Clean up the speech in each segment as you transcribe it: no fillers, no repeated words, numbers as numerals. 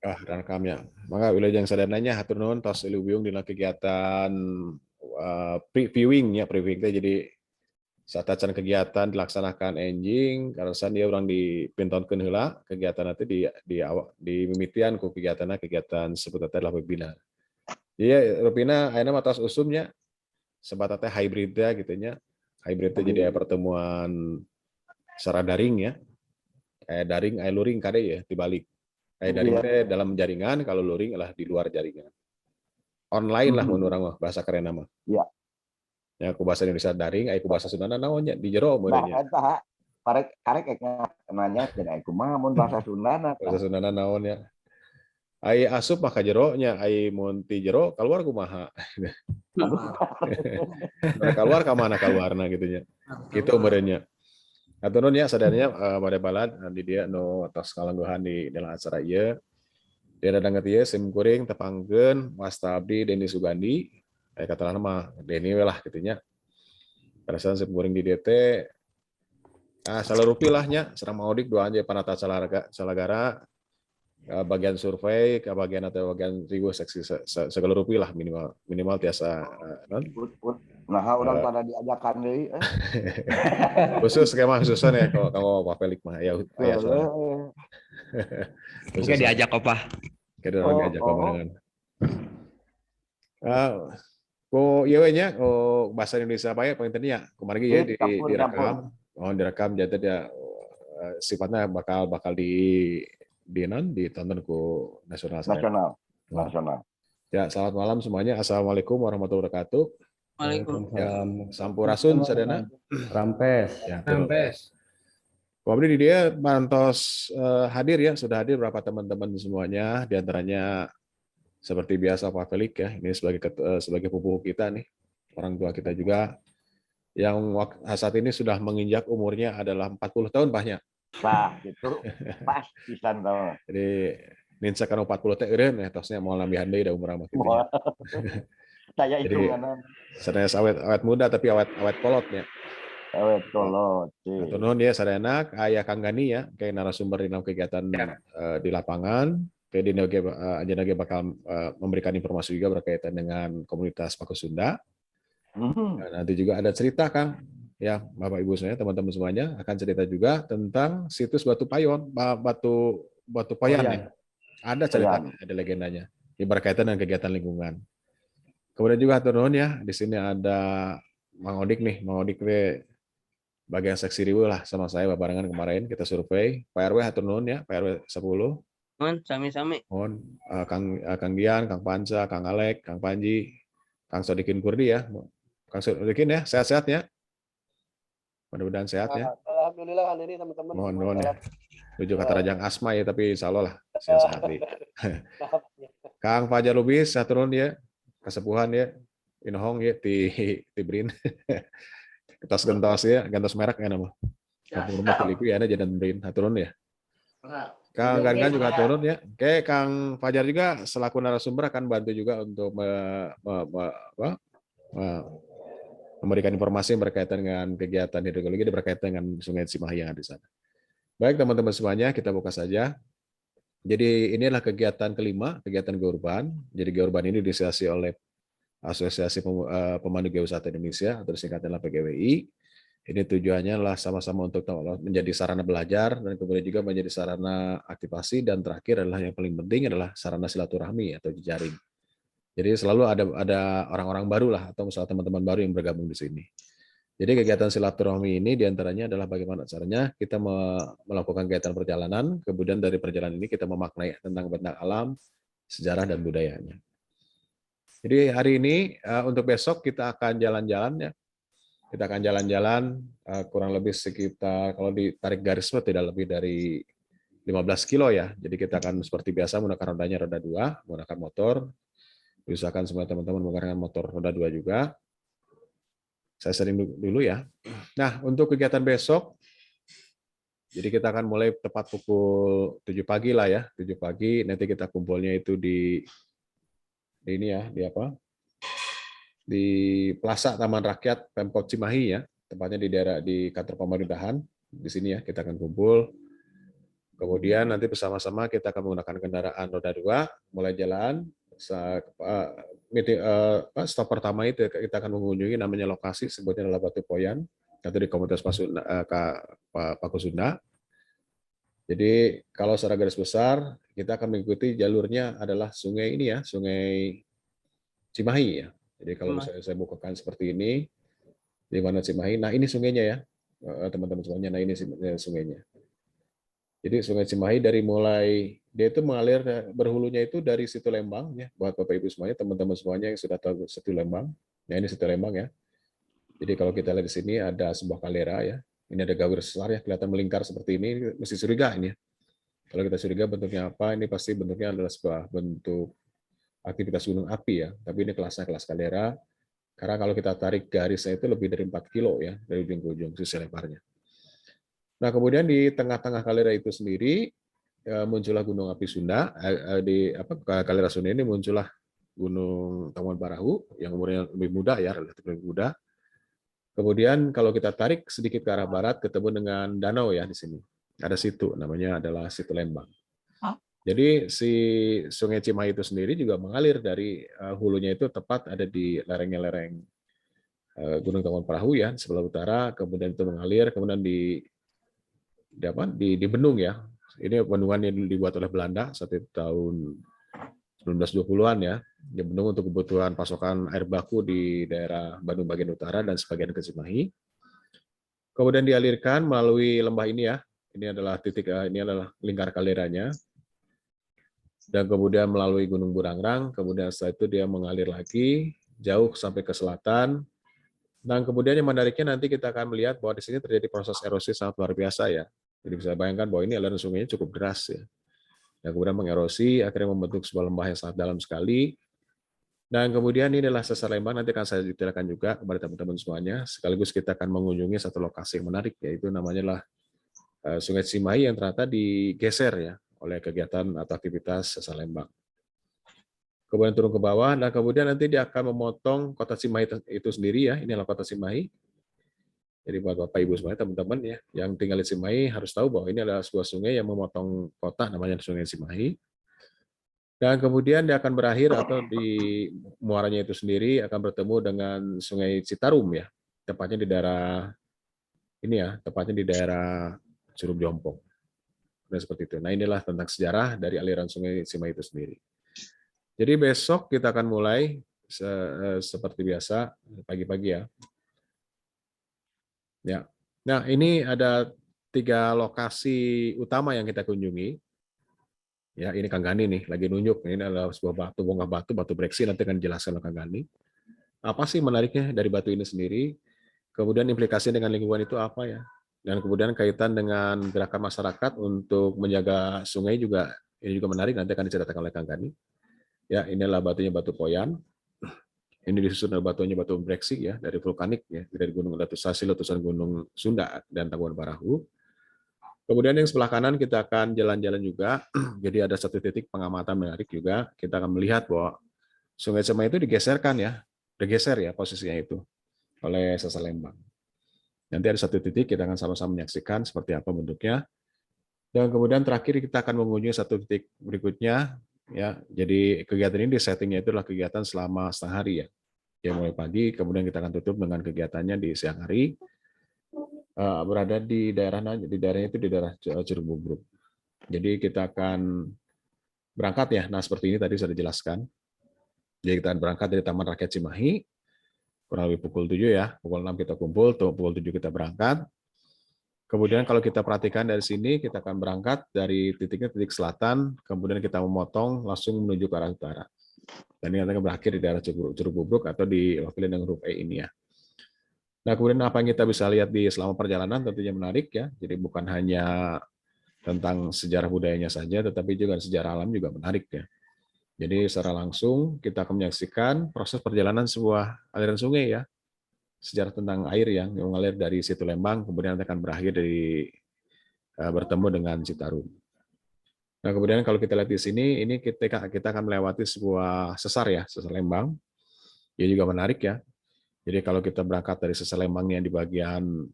rekamnya. Maka wilujeng sadananya hatur nuhun tos ilubiung dina kegiatan previewing ya, previewing teh jadi saat acan kegiatan dilaksanakan enjing karena dia orang dipintonkeun heula kegiatan nanti di awal di mimitian ku kegiatan seputar adalah webinar. Iya, rupina ayeuna mah tos usumnya sebatas teh hybrid ya gitu nya. Hybrid teh jadi pertemuan secara daring ya. Daring luring kade ya dibalik. Daring Iya. teh dalam jaringan, kalau luring adalah di luar jaringan. Online lah menurut orang mah bahasa keren nama. Iya. Ya aku bahasa Indonesia daring, aku bahasa Sunda naonnya di jero Nah, meureunnya. eta karek nanya dan aku mah mun bahasa Sundana Bahasa tah. Sunda naonnya. Ai asup mah ka jero nya, ai mun ti jero keluar kumaha. Mana keluar ka mana keluarna gitu nya. Gitu meureunnya. Aturun ya sadarnya pada balad di dia no tos kalangguhan di dalam acara ieu. Dia datang ke dia sim kuring tepangkeun wasta abdi Denny Sugandi. Kata mah Denny we lah gitu nya. Perasaan sim kuring di DT salarupi lahnya serang maudik dua aja panata salagara bagian survei ke bagian atau bagian ribu seksi segala rupi lah minimal minimal tiasa non Nah, orang pada diajakan deui khusus skema khususan ya kalau kamu Pak Felix mah ya soalnya Oke khusus diajak opah. kita orang diajak kemarin ko iya nya bahasa Indonesia apa ya paling tadi ya kemarin ya direkam direkam jadi dia sifatnya bakal ditonton ku nasional. Nasional. Ya, selamat malam semuanya. Assalamualaikum warahmatullahi wabarakatuh. Waalaikumsalam. Ya, Sampurasun sadana. Rampes. Ya, Wabri di dia mantos hadir ya, sudah hadir berapa teman-teman semuanya, diantaranya seperti biasa Pak Felix ya, ini sebagai pupu kita nih, orang tua kita juga, yang saat ini sudah menginjak umurnya adalah 40 tahun Paknya. Nah, gitu. Pas pisan tau. Jadi ninsa kan 40 teh eureun ya tosnya mau lambihan deui da umur mah kitu nya. Saya Jadi hitunganan. sanes awet muda tapi awet kolotnya. Awet kolot. Atau non ya sadana aya Kang Gani ya kayak narasumber di dalam kegiatan di lapangan. Kayak di Anjana bakal memberikan informasi juga berkaitan dengan komunitas Paku Sunda. Nanti juga ada cerita Kang, ya Bapak Ibu semuanya, teman-teman semuanya akan cerita juga tentang situs Batu Payon, Batu Payan ya. Ada ceritanya, ada legendanya. Ini berkaitan dengan kegiatan lingkungan. Kemudian juga turun ya, di sini ada Mang Odik nih, bagian seksi ribu lah sama saya barengan kemarin kita survei. Pak RW hatur nuhun ya, Pak RW 10. Sami-sami. Mohon Kang Dian, Kang Panca, Kang Alek, Kang Panji, Kang Sodikin Kurdi ya. Kang Sodikin ya, sehat-sehat ya. Mudah-mudahan sehat ya. Alhamdulillah ini teman-teman. Mohon nuhun ya. Tujuh kata rajang asma ya, tapi insya Allah lah sehat nih. Kang Fajar Lubis, hatur nuhun ya. Kesepuhan ya. Inohong ya ti Brin. Gentos ya, gentos merek ya nama. Kampung rumah Filipi ya ada jadi Brin, hatur nuhun ya. Kang Gangan juga turun ya. Oke, Kang Fajar juga selaku narasumber akan bantu juga untuk memberikan informasi yang berkaitan dengan kegiatan hidrologi berkaitan dengan Sungai Cimahi yang ada di sana. Baik teman-teman semuanya, kita buka saja. Jadi ini adalah kegiatan kelima, kegiatan Geurban. Jadi Geurban ini diinisiasi oleh Asosiasi Pemandu Geowisata Indonesia atau disingkatnya adalah PGWI. Ini tujuannya adalah sama-sama untuk menjadi sarana belajar dan kemudian juga menjadi sarana aktivasi dan terakhir adalah yang paling penting adalah sarana silaturahmi atau jejaring. Jadi selalu ada orang-orang baru lah atau misalnya teman-teman baru yang bergabung di sini. Jadi kegiatan silaturahmi ini diantaranya adalah bagaimana caranya kita melakukan kegiatan perjalanan, kemudian dari perjalanan ini kita memaknai tentang benda alam, sejarah dan budayanya. Jadi hari ini untuk besok kita akan jalan-jalan ya. Kita akan jalan-jalan kurang lebih sekitar kalau ditarik garis tidak lebih dari 15 kilo ya. Jadi kita akan seperti biasa menggunakan rodanya roda 2, menggunakan motor. Usahakan semua teman-teman menggunakan motor roda 2 juga. Saya sering dulu ya. Nah, untuk kegiatan besok, jadi kita akan mulai tepat pukul 7 pagi lah ya. 7 pagi nanti kita kumpulnya itu di ini ya, di apa? Di Plaza Taman Rakyat Pemkot Cimahi ya, tepatnya di daerah di kantor pemerintahan di sini ya kita akan kumpul. Kemudian nanti bersama-sama kita akan menggunakan kendaraan roda 2, mulai jalan. Stop pertama itu kita akan mengunjungi namanya lokasi, sebutnya adalah Batu Poyan, atau di komunitas Pakusunda. Jadi kalau secara garis besar, kita akan mengikuti jalurnya adalah sungai ini ya, Sungai Cimahi ya. Jadi kalau misalnya saya bukakan seperti ini, di mana Cimahi, nah ini sungainya ya, teman-teman semuanya, nah ini sungainya. Jadi Sungai Cimahi dari mulai dia itu mengalir berhulunya itu dari Situ Lembang ya, buat Bapak Ibu semuanya, teman-teman semuanya yang sudah tahu Situ Lembang. Nah ini Situ Lembang ya. Jadi kalau kita lihat di sini ada sebuah kaldera ya. Ini ada gawir besar ya, kelihatan melingkar seperti ini, mesti curiga ini ya. Kalau kita curiga bentuknya apa, ini pasti bentuknya adalah sebuah bentuk aktivitas gunung api ya. Tapi ini kelasnya kelas kaldera. Karena kalau kita tarik garisnya itu lebih dari 4 kilo ya, dari ujung ke ujung sisi lebarnya. Nah, kemudian di tengah-tengah kaldera itu sendiri muncullah Gunung Api Sunda. Di kaldera Sunda ini muncullah Gunung Tangkuban Parahu yang umurnya lebih muda ya, relatif lebih muda. Kemudian kalau kita tarik sedikit ke arah barat, ketemu dengan danau ya di sini. Ada situ, namanya adalah Situ Lembang. Jadi si Sungai Cimahi itu sendiri juga mengalir dari hulunya itu tepat ada di lereng Gunung Tangkuban Parahu ya, sebelah utara, kemudian itu mengalir, kemudian di bendung ya. Ini bendungan yang dibuat oleh Belanda saat itu tahun 1920-an ya. Di bendung untuk kebutuhan pasokan air baku di daerah Bandung bagian utara dan sebagian ke Cimahi. Kemudian dialirkan melalui lembah ini ya. Ini adalah ini adalah lingkar kalderanya. Dan kemudian melalui Gunung Burangrang, kemudian setelah itu dia mengalir lagi jauh sampai ke selatan. Dan kemudian yang menariknya nanti kita akan melihat bahwa di sini terjadi proses erosi sangat luar biasa ya. Jadi bisa bayangkan bahwa ini aliran sungainya cukup deras ya. Dan kemudian mengerosi, akhirnya membentuk sebuah lembah yang sangat dalam sekali. Dan kemudian ini adalah Sesar Lembang, nanti akan saya detailkan juga kepada teman-teman semuanya. Sekaligus kita akan mengunjungi satu lokasi yang menarik, yaitu namanya Sungai Cimahi yang ternyata digeser ya oleh kegiatan atau aktivitas Sesar Lembang. Kemudian turun ke bawah, dan kemudian nanti dia akan memotong kota Cimahi itu sendiri ya. Ini adalah kota Cimahi. Jadi buat Bapak Ibu semuanya, teman-teman ya, yang tinggal di Cimahi harus tahu bahwa ini adalah sebuah sungai yang memotong kota namanya Sungai Cimahi. Dan kemudian dia akan berakhir atau di muaranya itu sendiri akan bertemu dengan Sungai Citarum ya, tepatnya di daerah ini ya, tepatnya di daerah Curug Jompong. Dan seperti itu. Nah, inilah tentang sejarah dari aliran Sungai Cimahi itu sendiri. Jadi besok kita akan mulai seperti biasa pagi-pagi ya. Ya. Nah, ini ada 3 lokasi utama yang kita kunjungi. Ya, ini Kang Gani nih, lagi nunjuk. Ini adalah sebuah batu, bongkah batu, batu breksi, nanti akan dijelaskan oleh Kang Gani. Apa sih menariknya dari batu ini sendiri? Kemudian implikasi dengan lingkungan itu apa ya? Dan kemudian kaitan dengan gerakan masyarakat untuk menjaga sungai juga, ini juga menarik, nanti akan diceritakan oleh Kang Gani. Ya, inilah batunya Batu Poyan. Ini disusun oleh batunya batu breksi ya, dari vulkanik ya, dari gunung letusan Gunung Sunda dan Tangkuban Parahu. Kemudian yang sebelah kanan kita akan jalan-jalan juga. Jadi ada satu titik pengamatan menarik juga. Kita akan melihat bahwa Sungai Cimahi itu digeserkan ya, bergeser ya posisinya itu oleh Sesar Lembang. Nanti ada satu titik kita akan sama-sama menyaksikan seperti apa bentuknya. Dan kemudian terakhir kita akan mengunjungi satu titik berikutnya ya. Jadi kegiatan ini settingnya itu adalah kegiatan selama setengah hari ya. Ya mulai pagi, kemudian kita akan tutup dengan kegiatannya di siang hari. Berada di daerahnya itu di daerah Curug Bubruk. Jadi kita akan berangkat ya. Nah seperti ini tadi sudah dijelaskan. Jadi kita akan berangkat dari Taman Rakyat Cimahi kurang lebih pukul 7 ya. Pukul 6 kita kumpul, pukul 7 kita berangkat. Kemudian kalau kita perhatikan dari sini, kita akan berangkat dari titik selatan, kemudian kita memotong langsung menuju ke arah utara. Dan ini akan berakhir di daerah Curug Bubruk atau diwakili dengan huruf E ini ya. Nah, kemudian apa yang kita bisa lihat di selama perjalanan tentunya menarik ya. Jadi bukan hanya tentang sejarah budayanya saja, tetapi juga sejarah alam juga menarik ya. Jadi secara langsung kita akan menyaksikan proses perjalanan sebuah aliran sungai ya. Sejarah tentang air yang mengalir dari Situ Lembang, kemudian akan berakhir bertemu dengan Citarum. Nah, kemudian kalau kita lihat di sini, ini kita akan melewati sebuah sesar ya, Sesar Lembang. Dia juga menarik ya. Jadi kalau kita berangkat dari Sesar Lembang yang di bagian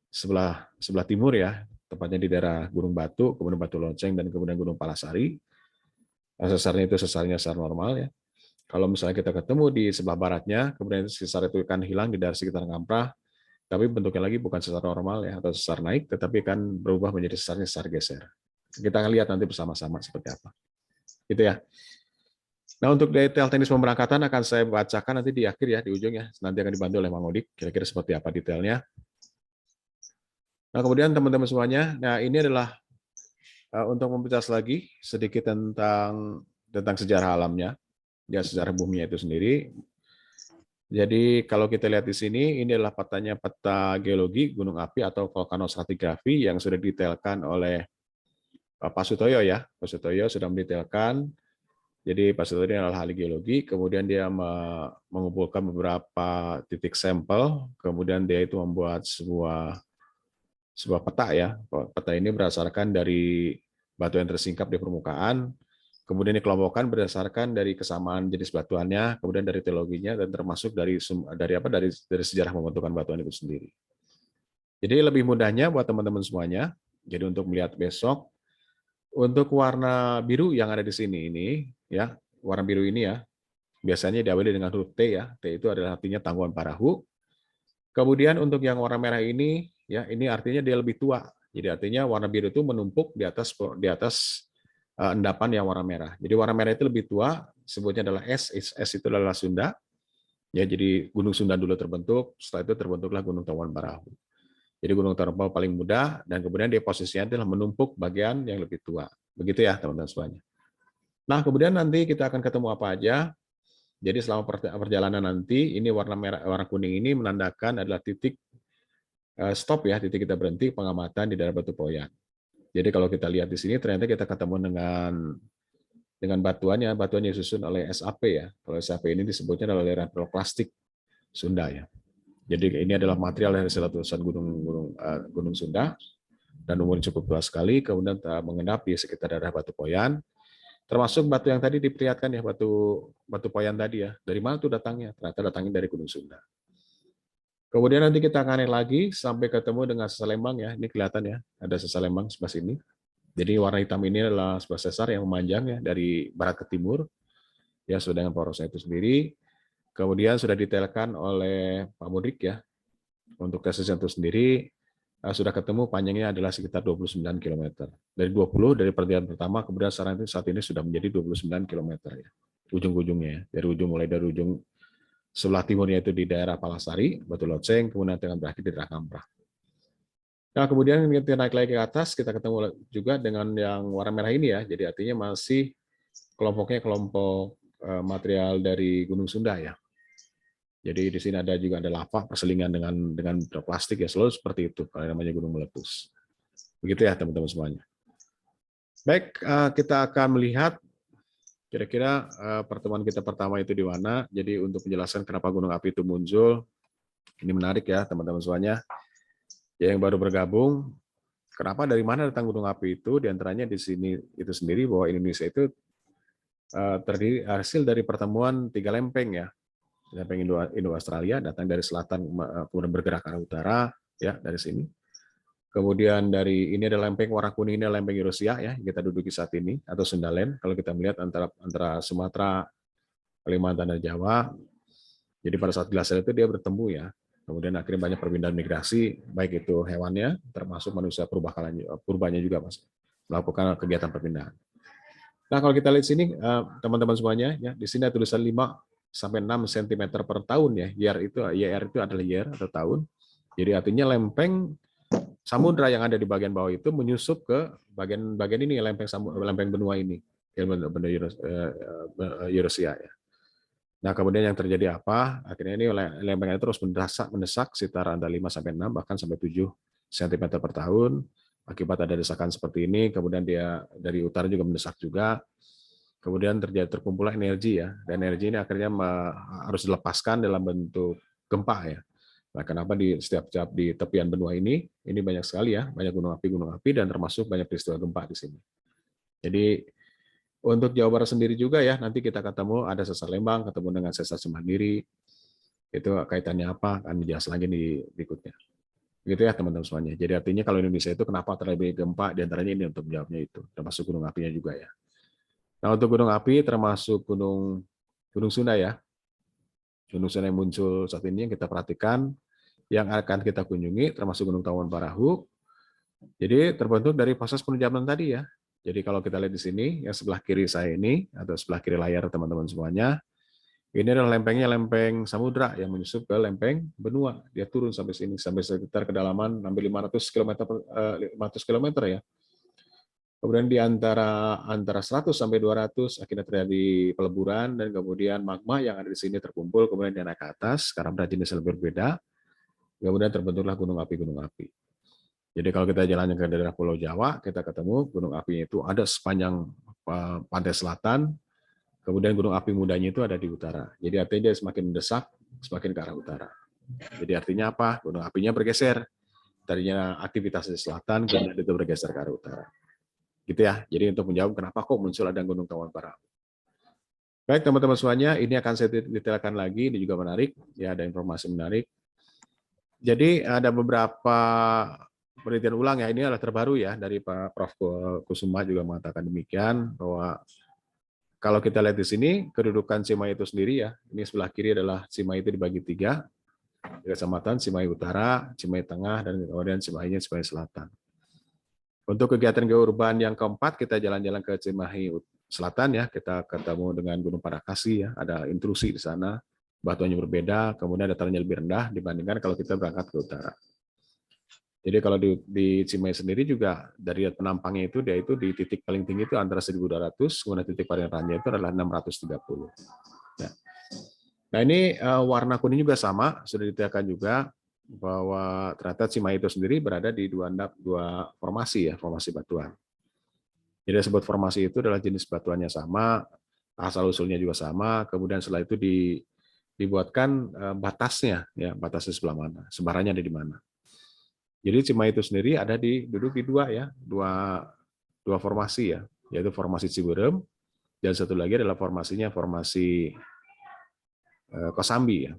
sebelah timur ya, tepatnya di daerah Gunung Batu, kemudian Batu Lonceng, dan kemudian Gunung Palasari. Sesarnya itu sesarnya sesar normal ya. Kalau misalnya kita ketemu di sebelah baratnya, kemudian sesar itu akan hilang di daerah sekitar Ngamprah, tapi bentuknya lagi bukan sesar normal ya atau sesar naik, tetapi akan berubah menjadi sesar geser. Kita akan lihat nanti bersama-sama seperti apa. Gitu ya. Nah, untuk detail teknis pemberangkatan akan saya bacakan nanti di akhir ya, di ujung ya. Nanti akan dibantu oleh Mang Odik, kira-kira seperti apa detailnya. Nah, kemudian teman-teman semuanya, nah ini adalah untuk memperjelas lagi sedikit tentang sejarah alamnya, ya sejarah buminya itu sendiri. Jadi kalau kita lihat di sini, ini adalah peta geologi gunung api atau vulkanostratigrafi yang sudah didetailkan oleh Pak Sutoyo ya. Pak Sutoyo sudah mendetailkan. Jadi Pak Sutoyo ini adalah ahli geologi, kemudian dia mengumpulkan beberapa titik sampel, kemudian dia itu membuat sebuah peta ya. Peta ini berdasarkan dari batu yang tersingkap di permukaan, kemudian dikelompokkan berdasarkan dari kesamaan jenis batuannya, kemudian dari teologinya, dan termasuk dari sejarah pembentukan batuan itu sendiri. Jadi lebih mudahnya buat teman-teman semuanya, jadi untuk melihat besok, untuk warna biru yang ada di sini ini, ya warna biru ini ya, biasanya diawali dengan huruf T ya, T itu adalah artinya Tangguhan Parahu. Kemudian untuk yang warna merah ini, ya ini artinya dia lebih tua. Jadi artinya warna biru itu menumpuk di atas endapan yang warna merah. Jadi warna merah itu lebih tua, sebutnya adalah S itu adalah Sunda. Ya, jadi Gunung Sunda dulu terbentuk, setelah itu terbentuklah Gunung Tangguhan Parahu. Jadi Gunung Tangguhan Parahu paling muda, dan kemudian dia posisinya adalah menumpuk bagian yang lebih tua. Begitu ya teman-teman semuanya. Nah, kemudian nanti kita akan ketemu apa aja. Jadi selama perjalanan nanti, ini warna merah, warna kuning ini menandakan adalah titik stop ya, titik kita berhenti pengamatan di daerah Batu Poyan. Jadi kalau kita lihat di sini, ternyata kita ketemu dengan batuannya disusun oleh SAP ya. Kalau SAP ini disebutnya adalah lereng piroklastik Sunda ya. Jadi ini adalah material dari letusan gunung Sunda, dan umurnya cukup tua sekali, kemudian mengendap di sekitar daerah Batu Poyan, termasuk batu yang tadi diperlihatkan ya, batu Poyan tadi ya. Dari mana tuh datangnya? Ternyata datangnya dari Gunung Sunda. Kemudian nanti kita akan naik lagi sampai ketemu dengan sesar Lembang ya. Ini kelihatan ya, ada sesar Lembang sebelah sini. Jadi warna hitam ini adalah sebuah sesar yang memanjang ya dari barat ke timur, ya sudah dengan porosnya itu sendiri. Kemudian sudah didetailkan oleh Pak Mudrik ya, untuk tesisnya itu sendiri sudah ketemu panjangnya adalah sekitar 29 km. Dari 20 dari perjalanan pertama, kemudian saat ini sudah menjadi 29 km ya, ujung-ujungnya ya. Mulai dari ujung sebelah timurnya itu di daerah Palasari, Batu Lonceng, kemudian akan berakhir di daerah Ngamprah. Nah, kemudian kita naik lagi ke atas, kita ketemu juga dengan yang warna merah ini ya. Jadi artinya masih kelompoknya kelompok material dari Gunung Sunda ya. Jadi di sini juga ada lava perselingan dengan plastik ya, selalu seperti itu kalau namanya gunung meletus. Begitu ya teman-teman semuanya. Baik, kita akan melihat kira-kira pertemuan kita pertama itu di mana. Jadi untuk penjelasan kenapa gunung api itu muncul, ini menarik ya teman-teman semuanya. Ya, yang baru bergabung, kenapa dari mana datang gunung api itu? Di antaranya di sini itu sendiri bahwa Indonesia itu terdiri hasil dari pertemuan 3 lempeng ya. Lempeng Indo-Australia datang dari selatan, kemudian bergerak ke arah utara ya dari sini. Kemudian dari ini ada lempeng warna kuning, ini adalah lempeng Eurasia ya, kita duduki saat ini, atau Sundaland kalau kita melihat antara Sumatera, Kalimantan dan Jawa. Jadi pada saat glasier itu dia bertemu ya. Kemudian akhirnya banyak perpindahan migrasi, baik itu hewannya termasuk manusia purbanya juga Mas, melakukan kegiatan perpindahan. Nah, kalau kita lihat sini teman-teman semuanya ya, di sini ada tulisan 5-6 cm per tahun ya. YR itu adalah year atau tahun. Jadi artinya lempeng samudra yang ada di bagian bawah itu menyusup ke bagian ini lempeng benua ini, benua Eurasia ya. Nah, kemudian yang terjadi apa? Akhirnya ini lempengnya terus mendesak sekitar antara 5-6 bahkan sampai 7 cm per tahun. Akibat ada desakan seperti ini, kemudian dia dari utara juga mendesak juga. Kemudian terkumpullah energi ya, dan energi ini akhirnya harus dilepaskan dalam bentuk gempa ya. Nah, kenapa di setiap di tepian benua ini banyak sekali ya, banyak gunung api dan termasuk banyak peristiwa gempa di sini. Jadi untuk Jawa Barat sendiri juga ya, nanti kita ketemu ada sesar Lembang, ketemu dengan sesar Semandiri. Itu kaitannya apa? Akan dijelas lagi di berikutnya. Gitu ya teman-teman semuanya. Jadi artinya kalau Indonesia itu kenapa terlebih gempa, diantaranya ini untuk menjawabnya itu, termasuk gunung apinya juga ya. Nah untuk gunung api termasuk gunung Gunung Sunda ya. Gunung Sunda yang muncul saat ini yang kita perhatikan, yang akan kita kunjungi termasuk Gunung Tawon Parahu. Jadi terbentuk dari proses penunjaman tadi ya. Jadi kalau kita lihat di sini, yang sebelah kiri saya ini, atau sebelah kiri layar teman-teman semuanya, ini adalah lempengnya lempeng samudra yang menyusup ke lempeng benua. Dia turun sampai sini, sampai sekitar kedalaman sampai 500 km, 500 km ya. Kemudian di antara 100 sampai 200 akhirnya terjadi peleburan dan kemudian magma yang ada di sini terkumpul, kemudian dia naik ke atas karena berat jenisnya berbeda. Kemudian terbentuklah gunung api. Jadi kalau kita jalannya ke daerah Pulau Jawa, kita ketemu gunung apinya itu ada sepanjang pantai selatan, kemudian gunung api mudanya itu ada di utara. Jadi artinya dia semakin mendesak, semakin ke arah utara. Jadi artinya apa? Gunung apinya bergeser. Tadinya aktivitas di selatan, kemudian itu bergeser ke arah utara. Gitu ya. Jadi untuk menjawab kenapa kok muncul ada Gunung Tawon Parahu. Baik teman-teman semuanya, ini akan saya detailkan lagi, ini juga menarik, ya ada informasi menarik. Jadi ada beberapa penelitian ulang ya, ini adalah terbaru ya dari Pak Prof. Kusuma juga mengatakan demikian bahwa kalau kita lihat di sini kedudukan Cimahi itu sendiri ya, ini sebelah kiri adalah Cimahi itu dibagi 3, kecamatan Cimahi Utara, Cimahi Tengah, dan kemudian Cimahinya Cimahi Selatan. Untuk kegiatan geourban yang keempat, kita jalan-jalan ke Cimahi Selatan ya, kita ketemu dengan Gunung Parakasi ya, ada intrusi di sana, batuannya berbeda, kemudian datarannya lebih rendah dibandingkan kalau kita berangkat ke utara. Jadi kalau di Cimahi sendiri juga dari penampangnya itu dia itu di titik paling tinggi itu antara 1.200, kemudian titik paling rendah itu adalah 630. Ya. Nah ini warna kuning juga sama, sudah ditekan juga bahwa ternyata Cimahi itu sendiri berada di dua formasi ya, formasi batuan. Jadi disebut formasi itu adalah jenis batuannya sama, asal usulnya juga sama, kemudian setelah itu dibuatkan batasnya ya, batasnya sebelah mana, sebarannya ada di mana. Jadi Cimahi itu sendiri ada duduk di dua formasi ya, yaitu formasi Ciberem dan satu lagi adalah formasinya formasi Kosambi ya.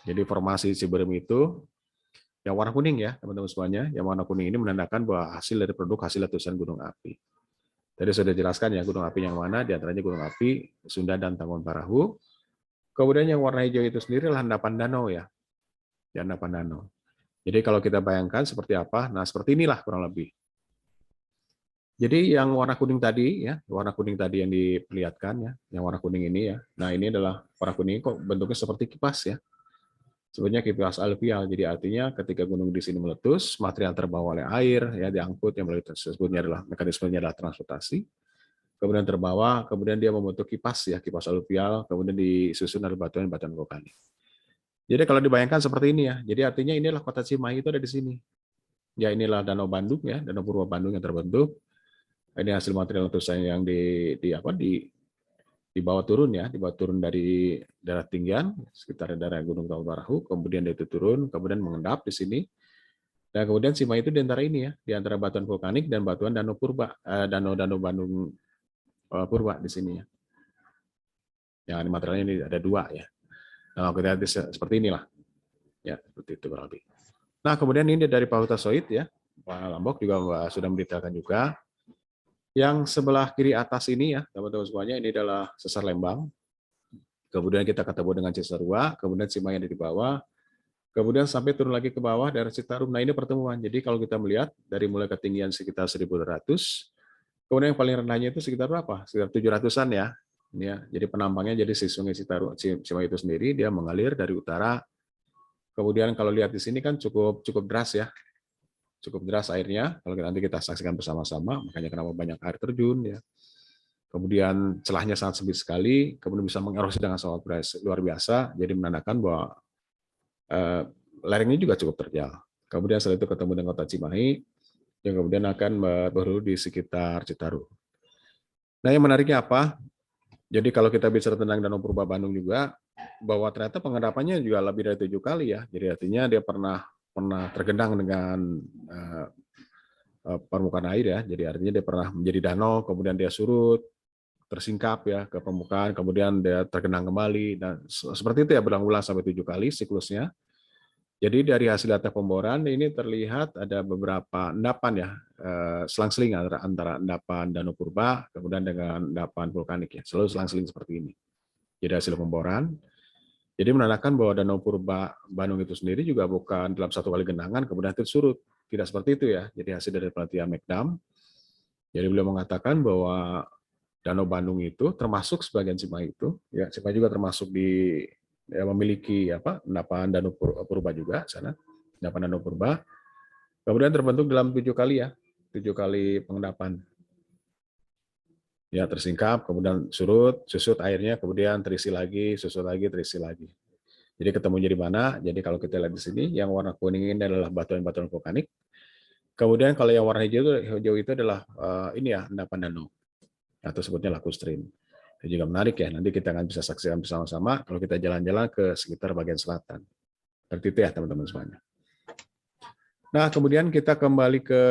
Jadi formasi Ciberem itu yang warna kuning ya, teman-teman semuanya. Yang warna kuning ini menandakan bahwa hasil dari produk hasil letusan gunung api. Tadi sudah jelaskan ya gunung api yang mana, di antaranya gunung api Sunda dan Tawon Parahu. Kemudian yang warna hijau itu sendiri adalah endapan danau ya. Endapan danau. Jadi kalau kita bayangkan seperti apa, nah seperti inilah kurang lebih. Jadi yang warna kuning tadi ya, warna kuning tadi yang diperlihatkan ya, yang warna kuning ini ya. Nah ini adalah warna kuning kok bentuknya seperti kipas ya. Sebenarnya kipas aluvial, jadi artinya ketika gunung di sini meletus, material terbawa oleh air, ya diangkut, yang melalui sebutnya adalah mekanismenya adalah transportasi, kemudian terbawa, kemudian dia membentuk kipas ya, kipas aluvial, kemudian disusun oleh batuan-batuan vulkanik. Jadi kalau dibayangkan seperti ini ya, jadi artinya inilah kota Cimahi itu ada di sini. Ya inilah Danau Bandung ya, Danau Purba Bandung yang terbentuk. Ini hasil material letusan yang dibawa turun ya, dibawa turun dari daerah tinggian sekitar daerah Gunung Tawon Parahu, kemudian dia itu turun, kemudian mengendap di sini, dan kemudian Cimahi itu di antara ini ya, di antara batuan vulkanik dan batuan danau purba, danau Bandung purba di sini ya. Yang materialnya ini ada 2 ya. Nah kita lihat seperti inilah, ya seperti itu kurang lebih. Nah kemudian ini dari Pak Hutasoid ya, Pak Lambok juga sudah memberitakan juga. Yang sebelah kiri atas ini ya, teman-teman semuanya, ini adalah Sesar Lembang. Kemudian kita ketemu dengan Cisarua, kemudian Cimahi ada di bawah, kemudian sampai turun lagi ke bawah daerah Citarum. Nah ini pertemuan. Jadi kalau kita melihat dari mulai ketinggian sekitar 1.200, kemudian yang paling rendahnya itu sekitar berapa? Sekitar 700-an ya. Ini ya. Jadi penampangnya jadi si Sungai Citarum, Cimahi itu sendiri dia mengalir dari utara. Kemudian kalau lihat di sini kan cukup deras ya. Cukup deras airnya, kalau nanti kita saksikan bersama-sama, makanya kenapa banyak air terjun ya. Kemudian celahnya sangat sempit sekali, kemudian bisa mengerosi dengan sangat luar biasa, jadi menandakan bahwa lerengnya juga cukup terjal. Kemudian setelah itu ketemu dengan kota Cimahi, yang kemudian akan berhulu di sekitar Citarum. Nah yang menariknya apa? Jadi kalau kita bicara tentang Danau Purba Bandung juga, bahwa ternyata pengendapannya juga lebih dari 7 kali ya, jadi artinya dia pernah tergenang dengan permukaan air ya, jadi artinya dia pernah menjadi danau, kemudian dia surut, tersingkap ya ke permukaan, kemudian dia tergenang kembali, dan seperti itu ya berulang-ulang sampai 7 kali siklusnya. Jadi dari hasil data pemboran ini terlihat ada beberapa endapan ya, selang-seling antara endapan Danau Purba kemudian dengan endapan vulkanik ya, selalu selang-seling seperti ini. Jadi hasil pemboran, jadi menandakan bahwa Danau Purba Bandung itu sendiri juga bukan dalam satu kali genangan kemudian itu surut, tidak seperti itu ya. Jadi hasil dari penelitian McDam, jadi beliau mengatakan bahwa Danau Bandung itu termasuk sebagian Cimahi itu, ya Cimahi juga termasuk di ya, memiliki endapan Danau Purba juga sana, endapan Danau Purba. Kemudian terbentuk dalam 7 kali ya, 7 kali pengendapan. Ya tersingkap, kemudian surut, susut airnya, kemudian terisi lagi, susut lagi, terisi lagi. Jadi ketemu jadi mana? Jadi kalau kita lihat di sini, yang warna kuning ini adalah batuan-batuan vulkanik. Kemudian kalau yang warna hijau itu adalah ini ya endapan danau atau sebutnya lakustrine. Ini juga menarik ya. Nanti kita akan bisa saksikan bersama-sama kalau kita jalan-jalan ke sekitar bagian selatan. Seperti itu ya teman-teman semuanya. Nah kemudian kita kembali ke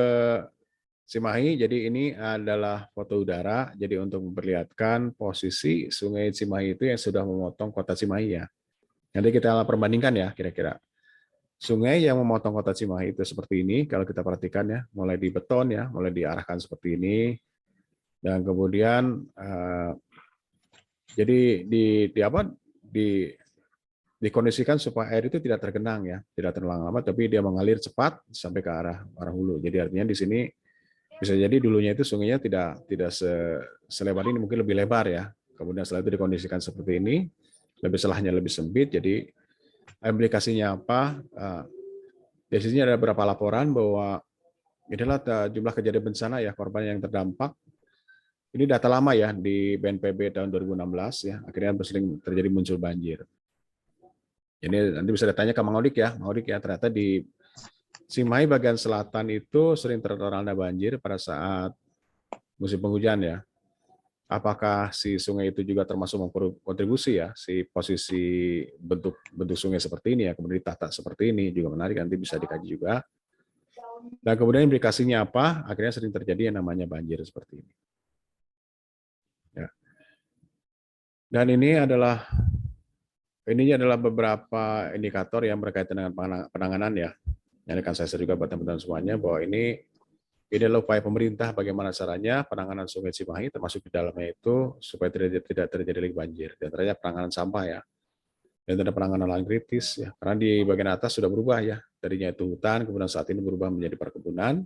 Cimahi. Jadi ini adalah foto udara. Jadi untuk memperlihatkan posisi Sungai Cimahi itu yang sudah memotong kota Cimahi ya. Nanti kita perbandingkan ya kira-kira. Sungai yang memotong kota Cimahi itu seperti ini. Kalau kita perhatikan ya, mulai di beton ya, mulai diarahkan seperti ini. Dan kemudian jadi dikondisikan supaya air itu tidak tergenang ya, tidak terlalu lama, tapi dia mengalir cepat sampai ke arah hulu. Jadi artinya di sini bisa jadi dulunya itu sungainya tidak selebar ini, mungkin lebih lebar ya. Kemudian setelah itu dikondisikan seperti ini, lebih selahnya lebih sempit. Jadi implikasinya apa? Di sini ada beberapa laporan bahwa inilah jumlah kejadian bencana ya, korban yang terdampak. Ini data lama ya di BNPB tahun 2016 ya, akhirnya sering terjadi muncul banjir. Ini nanti bisa ditanya ke Mang Odik ya, ternyata di Cimahi bagian selatan itu sering terendam banjir pada saat musim penghujan ya. Apakah si sungai itu juga termasuk kontribusi ya, si posisi bentuk sungai seperti ini ya, kemudian ditata seperti ini juga menarik, nanti bisa dikaji juga. Dan kemudian implikasinya apa? Akhirnya sering terjadi yang namanya banjir seperti ini. Ya. Dan ini adalah beberapa indikator yang berkaitan dengan penanganan ya. Yang akan saya share juga buat teman-teman semuanya bahwa ini adalah upaya pemerintah bagaimana caranya penanganan Sungai Cimahi termasuk di dalamnya itu supaya tidak terjadi lagi banjir. Di antaranya penanganan sampah ya. Dan ada penanganan lahan kritis ya. Karena di bagian atas sudah berubah ya. Tadinya itu hutan, kemudian saat ini berubah menjadi perkebunan.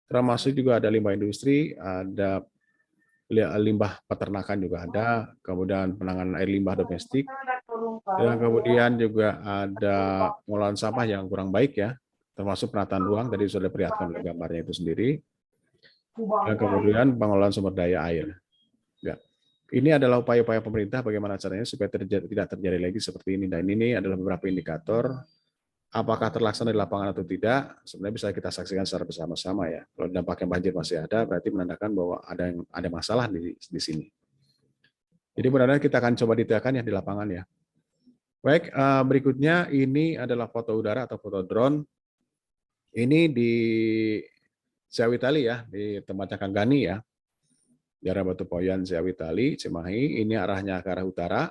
Termasuk juga ada limbah industri, ada limbah peternakan juga ada, kemudian penanganan air limbah domestik, dan kemudian juga ada pengolahan sampah yang kurang baik ya, termasuk penataan ruang, tadi sudah diperlihatkan oleh gambarnya itu sendiri, dan kemudian pengolahan sumber daya air. Ya. Ini adalah upaya-upaya pemerintah bagaimana caranya supaya tidak terjadi lagi seperti ini, dan ini adalah beberapa indikator. Apakah terlaksana di lapangan atau tidak, sebenarnya bisa kita saksikan secara bersama-sama ya. Kalau dampaknya banjir masih ada, berarti menandakan bahwa ada masalah di sini. Jadi mudah-mudahan kita akan coba detailkan ya di lapangan ya. Baik, berikutnya ini adalah foto udara atau foto drone. Ini di Ciawitali ya, di tempatnya Kang Gani ya. Daerah Batu Poyan, Ciawitali, Cimahi. Ini arahnya ke arah utara.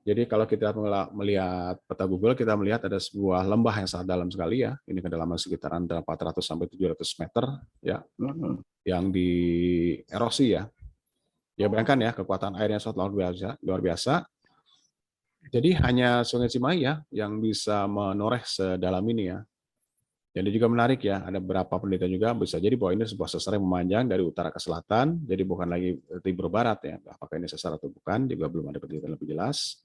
Jadi kalau kita melihat peta Google, kita melihat ada sebuah lembah yang sangat dalam sekali ya. Ini kedalaman sekitar antara 400 sampai 700 meter ya, yang dierosi ya. Ya bayangkan ya kekuatan airnya sangat luar biasa. Jadi hanya Sungai Cimahi ya yang bisa menoreh sedalam ini ya. Jadi juga menarik ya, ada beberapa penelitian juga bisa jadi bahwa ini sebuah sesar yang memanjang dari utara ke selatan, jadi bukan lagi timur barat ya. Apakah ini sesar atau bukan juga belum ada penelitian lebih jelas.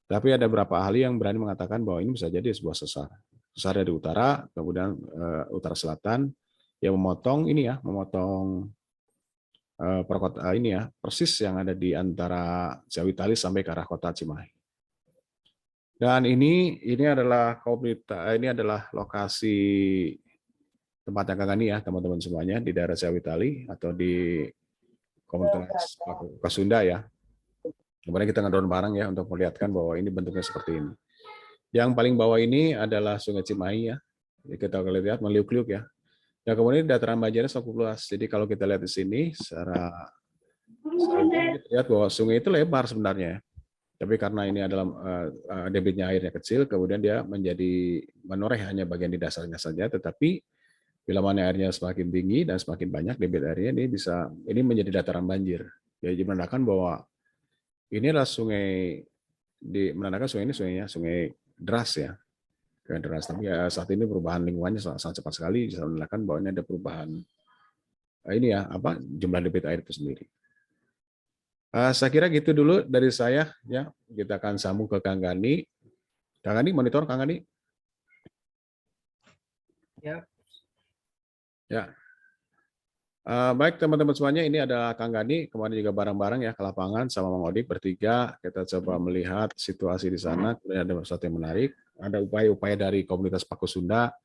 Tapi ada beberapa ahli yang berani mengatakan bahwa ini bisa jadi sebuah sesar. Sesar dari utara, kemudian utara selatan, yang memotong ini ya, memotong perkota ini ya, persis yang ada di antara Ciawitali sampai ke arah kota Cimahi. Dan ini adalah lokasi tempatnya Kang Gani ya, teman-teman semuanya di daerah Ciawitali atau di komunitas Kasunda ya. Kemudian kita ngedrone bareng ya untuk melihatkan bahwa ini bentuknya seperti ini. Yang paling bawah ini adalah Sungai Cimahi ya. Jadi kita lihat meliuk-liuk ya. Dan kemudian dataran banjirnya cukup luas. Jadi kalau kita lihat di sini secara kita lihat bahwa sungai itu lebar sebenarnya. Tapi karena ini adalah debitnya airnya kecil, kemudian dia menjadi menoreh hanya bagian di dasarnya saja. Tetapi bila mana airnya semakin tinggi dan semakin banyak debit airnya, ini menjadi dataran banjir. Jadi menandakan bahwa ini adalah menandakan sungai ini sungai deras ya, sungai deras. Tapi ya, saat ini perubahan lingkungannya sangat cepat sekali, bisa menandakan bahwa ini ada perubahan ini ya jumlah debit air itu sendiri. Saya kira gitu dulu dari saya ya. Kita akan sambung ke Kang Gani. Kang Gani, monitor Kang Gani. Ya. Ya. Baik teman-teman semuanya, ini adalah Kang Gani, kemarin juga bareng-bareng ya ke lapangan sama Mang Odik bertiga. Kita coba melihat situasi di sana. Kemudian ada sesuatu yang menarik. Ada upaya-upaya dari komunitas Paku Sunda.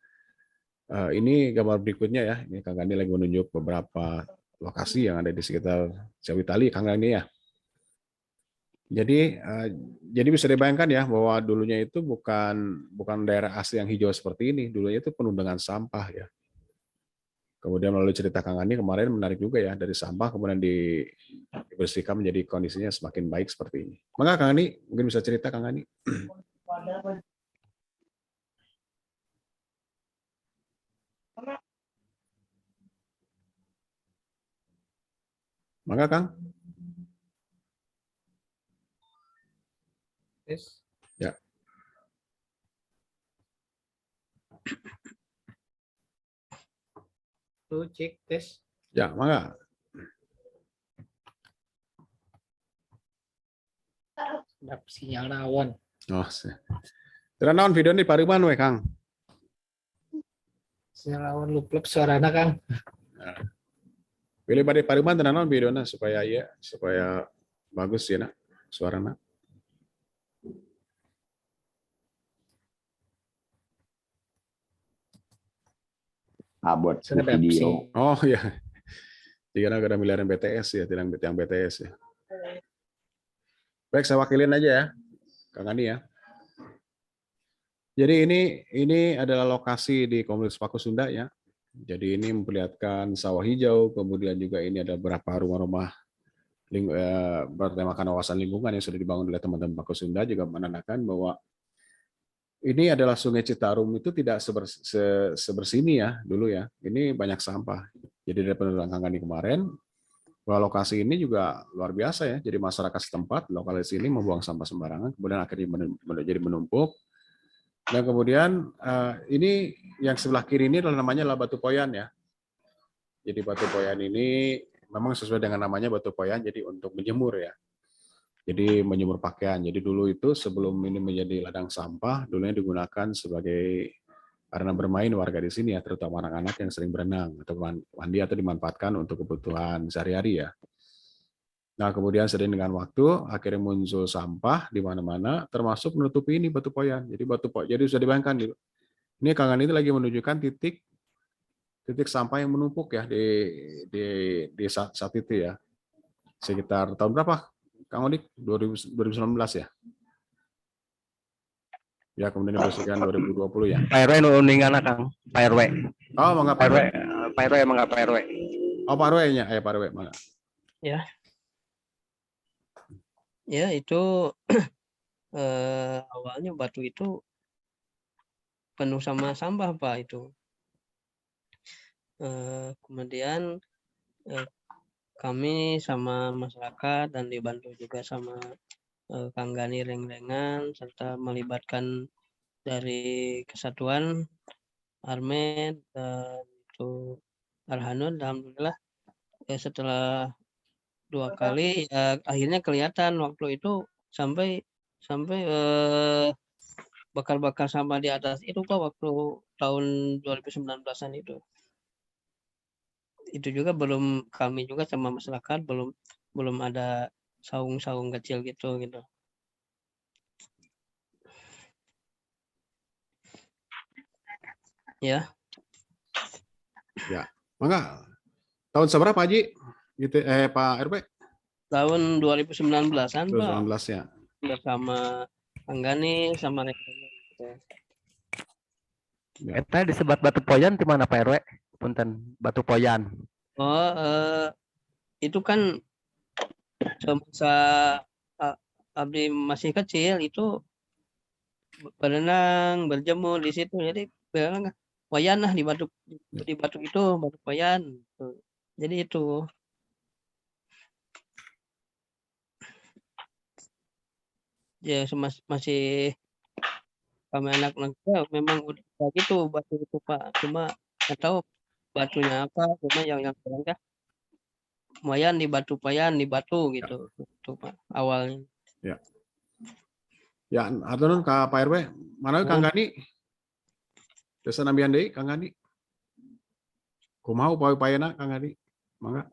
Ini gambar berikutnya ya. Ini Kang Gani lagi menunjuk beberapa lokasi yang ada di sekitar Jawitali, Kang Gani ya. Jadi bisa dibayangkan ya bahwa dulunya itu bukan daerah asli yang hijau seperti ini. Dulunya itu penuh dengan sampah ya. Kemudian melalui cerita Kang Ani kemarin menarik juga ya, dari sampah kemudian dibersihkan menjadi kondisinya semakin baik seperti ini. Maka Kang Ani mungkin bisa cerita Kang Ani. Maka Kang. Tes. Ya. Tuh cek tes. Ya, maka. Dap sinyal naon. Oh, terus naon video di Pariman we Kang. Sinyal naon luplep suarana Kang. Nah. Pilih pada Pariman tenan naon videona supaya bagus ya nak suarana. Buat Sedap video. sih. Oh ya. Jika ada miliaran BTS ya, tiang BTS ya. Baik, saya wakilin aja ya, Kang Ani ya. Jadi ini adalah lokasi di komunitas Paku Sunda ya. Jadi ini memperlihatkan sawah hijau, kemudian juga ini ada beberapa rumah-rumah bertemakan kawasan lingkungan yang sudah dibangun oleh teman-teman Paku Sunda, juga menandakan bahwa ini adalah Sungai Citarum itu tidak sebersih ini ya dulu ya. Ini banyak sampah. Jadi dari penelitian Kang Ani kemarin, bahwa lokasi ini juga luar biasa ya. Jadi masyarakat setempat lokasi ini membuang sampah sembarangan, kemudian akhirnya menjadi menumpuk. Dan kemudian ini yang sebelah kiri ini adalah namanya Batu Poyan ya. Jadi Batu Poyan ini memang sesuai dengan namanya Batu Poyan, jadi untuk menjemur ya. Jadi menjemur pakaian. Jadi dulu itu sebelum ini menjadi ladang sampah, dulunya digunakan sebagai arena bermain warga di sini ya, terutama anak-anak yang sering berenang atau mandi atau dimanfaatkan untuk kebutuhan sehari-hari ya. Nah, kemudian sering dengan waktu akhirnya muncul sampah di mana-mana, termasuk menutupi ini Batu Poyan. Jadi sudah dibayangkan ini Kang Ani itu lagi menunjukkan titik sampah yang menumpuk ya di saat itu ya. Sekitar tahun berapa? Kang Odik 2019 ya. Ya, kemudian dibersihkan 2020 ya. Pak RW nundingan Kang. Pak RW. Oh, mangga Pak RW. Pak RW mangga Pak RW. Oh, Pak RW-nya. Ayo Pak RW, mangga. Ya. Ya, itu awalnya batu itu penuh sama sampah Pak itu. Kemudian kami sama masyarakat dan dibantu juga sama Kang Gani Rengrengan serta melibatkan dari Kesatuan Armed dan itu Arhanud. Alhamdulillah setelah 2 kali akhirnya kelihatan waktu itu sampai bakar-bakar sampah di atas itu Pak waktu tahun 2019-an itu. Itu juga kami juga sama masyarakat belum ada saung-saung kecil gitu. Ya. Ya. Mangga. Tahun seberapa Pak Haji? Gitu Pak RW? Tahun 2019-an Pak. 2019 ya. Bersama Kang Gani sama Eta disebut Batu Poyan di mana Pak RW? Punten Batu Poyan. Oh, itu kan semasa abdi masih kecil itu berenang, berjemur di situ. Jadi berenang wayan lah di batu itu, batu wayan. Tuh. Jadi itu ya masih kami anak-anak memang udah gitu batu itu Pak. Cuma nggak tahu batunya apa, cuma yang terangkat wayan di batu payan di batu gitu. Itu Pak awalnya. Ya. Ya, hatur ka Pak RW. Mana Kang Gani? Desa nambihan deui Kang Gani. Kumaha upaya-upayana Kang Gani? Mangga.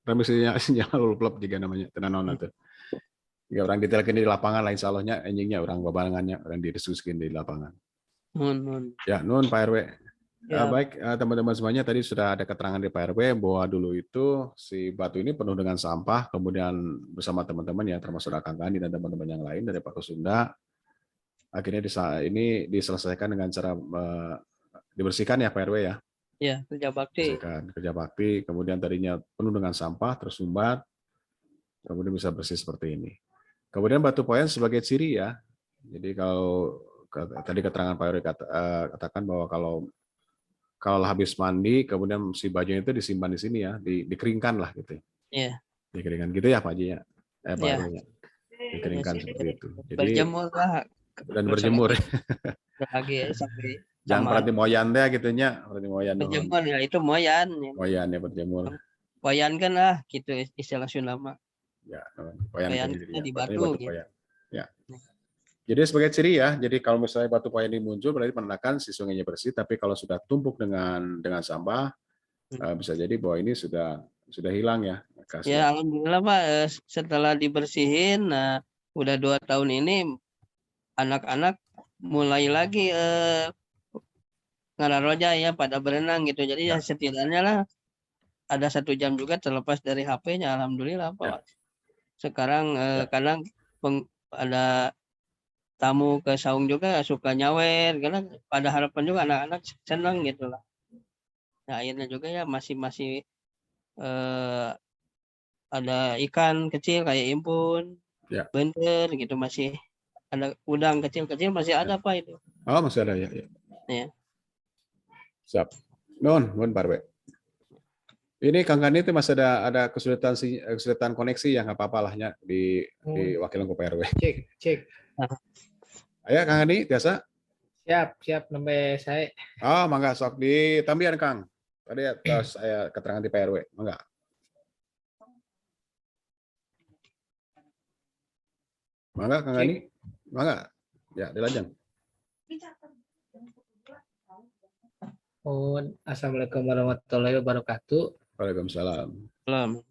Remisinya sinyal plop juga namanya. Tenan naon atuh. Jika orang detailkan di lapangan lain salahnya anjingnya orang babalangannya orang didiskusikan di lapangan. Nun. Ya, nun Pak RW. Ya. Baik, teman-teman semuanya tadi sudah ada keterangan dari Pak RW bahwa dulu itu si batu ini penuh dengan sampah, kemudian bersama teman-teman ya termasuk Kang Gani dan teman-teman yang lain dari Pak Kusunda, akhirnya ini diselesaikan dengan cara dibersihkan ya Pak RW ya. Ya, kerja bakti. Kerja bakti, kemudian tadinya penuh dengan sampah, tersumbat, kemudian bisa bersih seperti ini. Kemudian batu poyan sebagai ciri ya. Jadi kalau tadi keterangan Pak RW katakan bahwa kalau habis mandi, kemudian si bajunya itu disimpan di sini ya, dikeringkan lah gitu. Iya. Dikeringkan gitu ya Pak Haji ya? Pak Iya. RW ya. Dikeringkan seperti itu. Jadi Berjemur lah. dan berjemur. Lagi sampai Jangan berarti moyan deh gitunya, berarti moyan. berjemur ya itu moyan. Moyan ya berjemur. Wayan kan lah gitu istilah Sunda mah. Ya, Wayan ya, di batu gitu. Ya. Jadi sebagai ciri ya, jadi kalau misalnya batu poyan ini muncul berarti menandakan si sungainya bersih, tapi kalau sudah tumpuk dengan sampah, bisa jadi bahwa ini sudah hilang ya. Ya alhamdulillah Pak, setelah dibersihin, nah udah 2 tahun ini anak-anak mulai lagi ngararoja ya pada berenang gitu. Jadi ya setidaknya lah ada 1 jam juga terlepas dari HP-nya, alhamdulillah Pak. Sekarang kadang ada tamu ke saung juga suka nyawer karena pada harapan juga anak-anak senang gitu lah. Nah akhirnya juga ya masih ada ikan kecil kayak impun, benter gitu masih ada udang kecil-kecil masih ada Pak itu. Oh masih ada ya. Ya. Siap. Nun Pak RW. Ini Kang Gani itu masih ada kesulitan koneksi ya nggak apa-apa lahnya di wakilan ke Pak RW. Cek. Ayo Kang Gani biasa. Siap nembe saya. Oh mangga sok ditambihan Kang. Tadi atas saya keterangan di Pak RW, mangga. Mangga Kang Gani. Mangga. Ya, dilanjang. Assalamualaikum warahmatullahi wabarakatuh. Waalaikumsalam. Salam.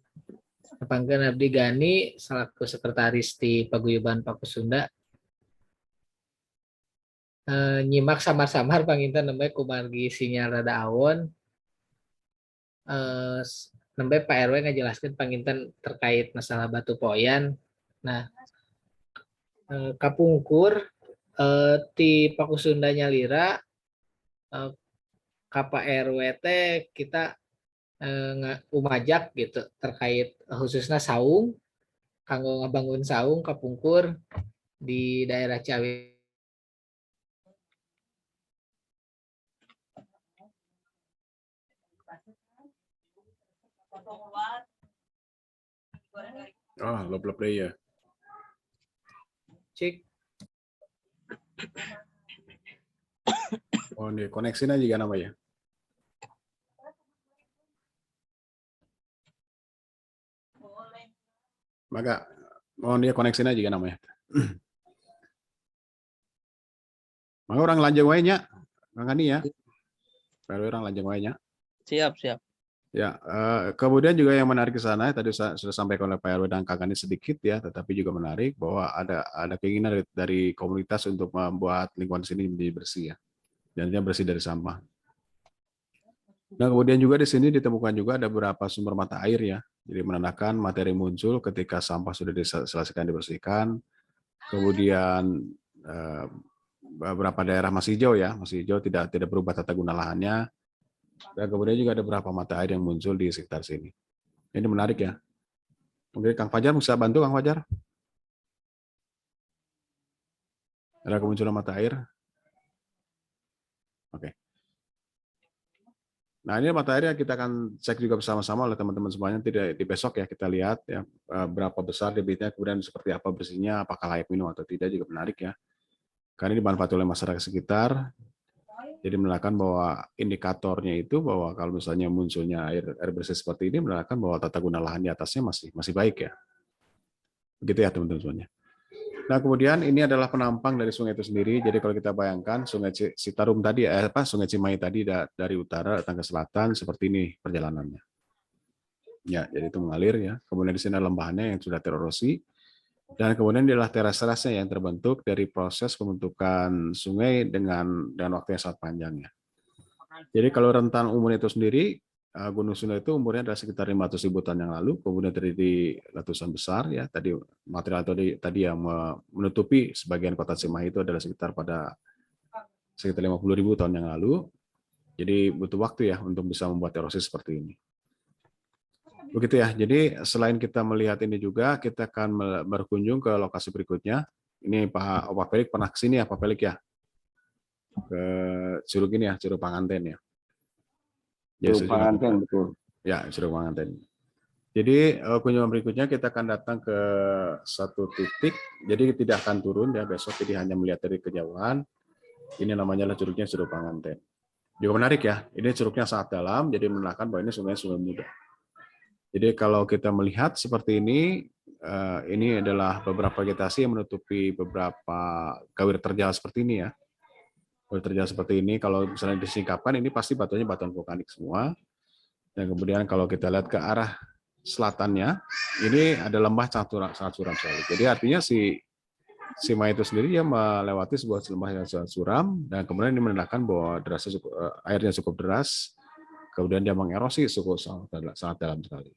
Panggen Abdi Gani selaku sekretaris di Paguyuban Pak Kusunda. Nyimak samar-samar panginten nembe kumargi sinyal rada awon. Nembe Pak RW ngajelaskeun panginten terkait masalah batu poyan. Nah, kapungkur di Pak Kusunda Nyalira Pak RW teh kita umajak gitu terkait khususnya saung kanggo ngabangun saung kapungkur di daerah Ciawi. Lob deh ya. Cik. Oh, ini koneksinya juga namanya. Maka mohon dia koneksinya juga namanya. Maka orang lanjang wainya, Kang Gani ya. Baru orang lanjang wainya. Siap. Ya, kemudian juga yang menarik ke sana tadi sudah sampaikan oleh Pak RW dan Kang Gani sedikit ya, tetapi juga menarik bahwa ada keinginan dari komunitas untuk membuat lingkungan sini menjadi bersih ya. Dan dia bersih dari sampah. Nah, kemudian juga di sini ditemukan juga ada beberapa sumber mata air ya. Jadi menandakan materi muncul ketika sampah sudah diselesaikan dibersihkan. Kemudian beberapa daerah masih hijau ya, masih hijau tidak berubah tata guna lahannya. Dan kemudian juga ada beberapa mata air yang muncul di sekitar sini. Ini menarik ya. Mungkin Kang Fajar bisa bantu Kang Fajar? Ada kemunculan mata air? Oke. Nah, ini mata air yang kita akan cek juga bersama-sama oleh teman-teman semuanya. Tidak di besok ya, kita lihat ya berapa besar debitnya, kemudian seperti apa bersihnya, apakah layak minum atau tidak, juga menarik ya. Karena ini dimanfaatkan oleh masyarakat sekitar. Jadi menandakan bahwa indikatornya itu bahwa kalau misalnya munculnya air bersih seperti ini, menandakan bahwa tata guna lahan di atasnya masih baik ya. Begitu ya teman-teman semuanya. Nah, kemudian ini adalah penampang dari sungai itu sendiri. Jadi kalau kita bayangkan Sungai Citarum tadi, Sungai Cimahi tadi dari utara datang ke selatan, seperti ini perjalanannya. Ya, jadi itu mengalir ya. Kemudian di sini ada lembahnya yang sudah tererosi, dan kemudian adalah teras-terasnya yang terbentuk dari proses pembentukan sungai dengan waktu yang sangat panjang ya. Jadi kalau rentan umur itu sendiri, Gunung Sindoro itu umurnya adalah sekitar 500.000 tahun yang lalu, kemudian terjadi letusan besar ya. Tadi material tadi yang menutupi sebagian kota Cimahi itu adalah sekitar 50.000 tahun yang lalu. Jadi butuh waktu ya untuk bisa membuat erosi seperti ini. Begitu ya. Jadi selain kita melihat ini juga, kita akan berkunjung ke lokasi berikutnya. Ini Pak Pelik pernah kesini ya, Pak Pelik ya, ke Curug ini ya, Curug Panganten ya. Curug Panganten, betul. Ya, Curug Panganten. Jadi kunjungan berikutnya kita akan datang ke satu titik. Jadi tidak akan turun ya besok. Jadi hanya melihat dari kejauhan. Ini namanya curugnya Curug Panganten. Juga menarik ya. Ini curugnya sangat dalam. Jadi menandakan bahwa ini sungai muda. Jadi kalau kita melihat seperti ini adalah beberapa vegetasi yang menutupi beberapa gawir terjal seperti ini ya. Terjal seperti ini, kalau misalnya disingkapkan, ini pasti batuannya batuan vulkanik semua. Dan kemudian kalau kita lihat ke arah selatannya, ini ada lembah sangat suram sekali. Jadi artinya si Cimahi itu sendiri ya melewati sebuah lembah yang sangat suram, dan kemudian ini menandakan bahwa airnya cukup deras, kemudian dia mengerosi sangat dalam sekali.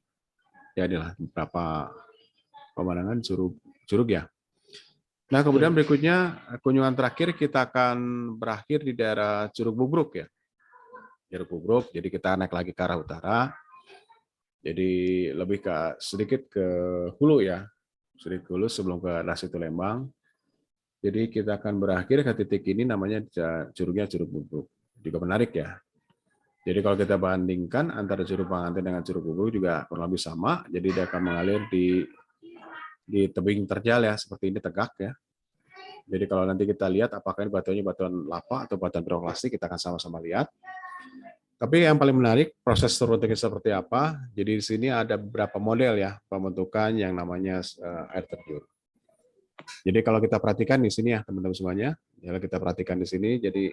Ya, inilah beberapa pemandangan curug ya. Nah, kemudian berikutnya kunjungan terakhir kita akan berakhir di daerah Curug Bubruk ya. Curug Bubruk, jadi kita naik lagi ke arah utara. Jadi lebih sedikit ke hulu ya. Sedikit hulu sebelum ke daerah Situ Lembang. Jadi kita akan berakhir ke titik ini namanya curugnya Curug Bubruk. Juga menarik ya. Jadi kalau kita bandingkan antara Curug Panganten dengan Curug Bubruk juga kurang lebih sama. Jadi dia akan mengalir di tebing terjal ya, seperti ini tegak ya. Jadi kalau nanti kita lihat apakah ini batuannya batuan lava atau batuan piroklastik, kita akan sama-sama lihat. Tapi yang paling menarik proses terbentuknya seperti apa. Jadi di sini ada beberapa model ya pembentukan yang namanya air terjun. Jadi kalau kita perhatikan di sini ya teman-teman semuanya, kalau kita perhatikan di sini, jadi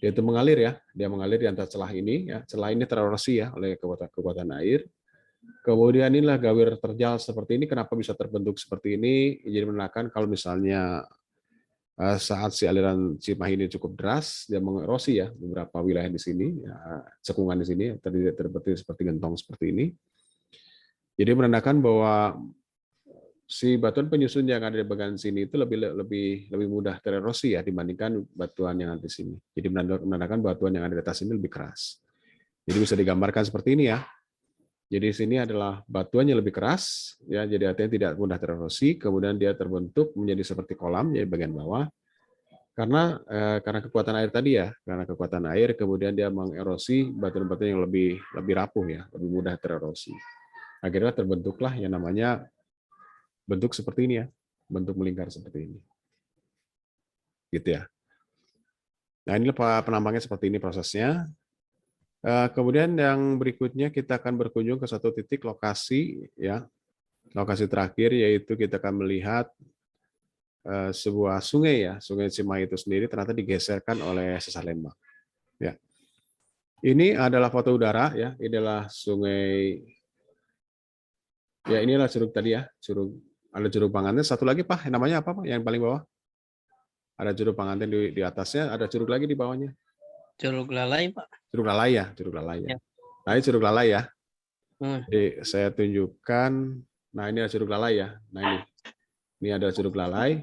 dia itu mengalir ya, dia mengalir di antara celah ini ya. Celah ini tererosi ya oleh kekuatan air. Kemudian inilah gawir terjal seperti ini. Kenapa bisa terbentuk seperti ini? Jadi menandakan kalau misalnya saat si aliran Cimahi ini cukup deras, dia mengerosi ya beberapa wilayah di sini, ya, cekungan di sini terbentuk seperti gentong seperti ini. Jadi menandakan bahwa si batuan penyusun yang ada di bagian sini itu lebih mudah tererosi ya dibandingkan batuan yang ada di sini. Jadi menandakan batuan yang ada di atas ini lebih keras. Jadi bisa digambarkan seperti ini ya. Jadi sini adalah batuannya lebih keras, ya, jadi artinya tidak mudah tererosi. Kemudian dia terbentuk menjadi seperti kolam, jadi bagian bawah. Karena kekuatan air tadi ya, karena kekuatan air, kemudian dia mengerosi batuan-batuan yang lebih rapuh ya, lebih mudah tererosi. Akhirnya terbentuklah yang namanya bentuk seperti ini ya, bentuk melingkar seperti ini, gitu ya. Nah inilah penambangnya seperti ini prosesnya. Kemudian yang berikutnya kita akan berkunjung ke satu titik lokasi ya, lokasi terakhir yaitu kita akan melihat sebuah sungai ya, Sungai Cimahi itu sendiri ternyata digeserkan oleh sesar Lembang. Ya, ini adalah foto udara ya, ini adalah sungai. Ya inilah curug tadi ya, ada Curug Panganten. Satu lagi Pak, namanya apa Pak? Yang paling bawah? Ada Curug Panganten di atasnya, ada curug lagi di bawahnya. Curug Lalai, Pak. Curug Lalai ya, Curug Lalai ya. Ya. Nah, ini Curug Lalai ya. Hmm. Jadi saya tunjukkan, nah ini ada Curug Lalai ya. Nah ini ada Curug Lalai.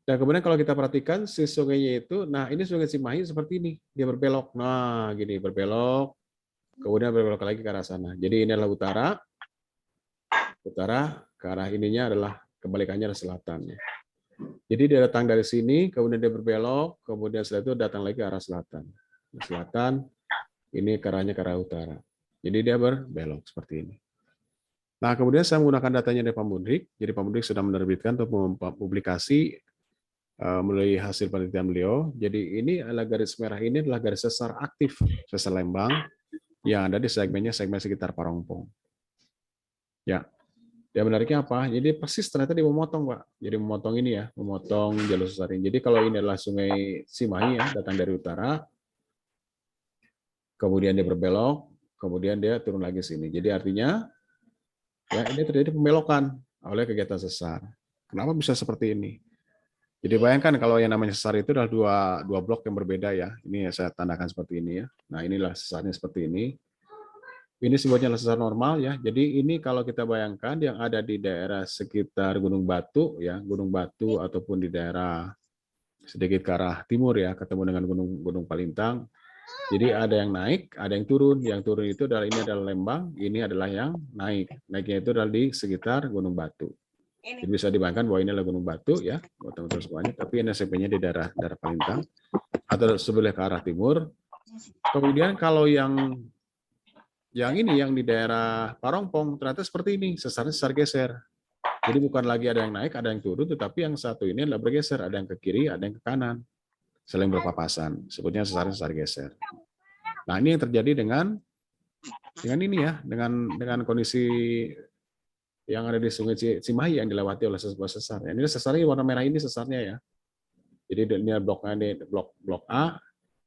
Dan kemudian kalau kita perhatikan si sungainya itu, nah ini Sungai Cimahi seperti ini, dia berbelok. Nah, gini berbelok, kemudian berbelok lagi ke arah sana. Jadi ini adalah utara ke arah ininya adalah kebalikannya adalah selatan. Jadi dia datang dari sini, kemudian dia berbelok, kemudian setelah itu datang lagi ke arah selatan. Selatan, ini ke arahnya ke arah utara. Jadi dia berbelok seperti ini. Nah, kemudian saya menggunakan datanya dari Pamudrik. Jadi Pamudrik sudah menerbitkan untuk mempublikasi melalui hasil penelitian beliau. Jadi ini adalah garis merah ini adalah garis sesar aktif sesar Lembang yang ada di segmen sekitar Parongpong. Ya. Dan menariknya apa? Jadi persis ternyata dia memotong, Pak. Jadi memotong ini ya, memotong jalur sesar ini. Jadi kalau ini adalah Sungai Cimahi ya, datang dari utara, kemudian dia berbelok, kemudian dia turun lagi sini. Jadi artinya ya ini terjadi pembelokan oleh kegiatan sesar. Kenapa bisa seperti ini? Jadi bayangkan kalau yang namanya sesar itu adalah dua blok yang berbeda ya. Ini saya tandakan seperti ini ya. Nah inilah sesarnya seperti ini. Ini sebutnya sesar normal ya. Jadi ini kalau kita bayangkan yang ada di daerah sekitar Gunung Batu ya, Gunung Batu ataupun di daerah sedikit ke arah timur ya, ketemu dengan Gunung Palintang. Jadi ada yang naik, ada yang turun. Yang turun itu adalah ini adalah Lembang, ini adalah yang naik. Naiknya itu adalah di sekitar Gunung Batu. Jadi bisa dibayangkan bahwa ini adalah Gunung Batu ya, buat teman-teman semuanya. Tapi NSP-nya di daerah Palintang atau sebelah ke arah timur. Kemudian kalau yang ini yang di daerah Parongpong ternyata seperti ini, sesarnya sesar geser. Jadi bukan lagi ada yang naik, ada yang turun, tetapi yang satu ini adalah bergeser, ada yang ke kiri, ada yang ke kanan, saling berpapasan. Sebutnya sesar geser. Nah ini yang terjadi dengan ini ya, dengan kondisi yang ada di Sungai Cimahi yang dilewati oleh sebuah sesar. Ini sesarnya warna merah ini sesarnya ya. Jadi ini bloknya ini blok A,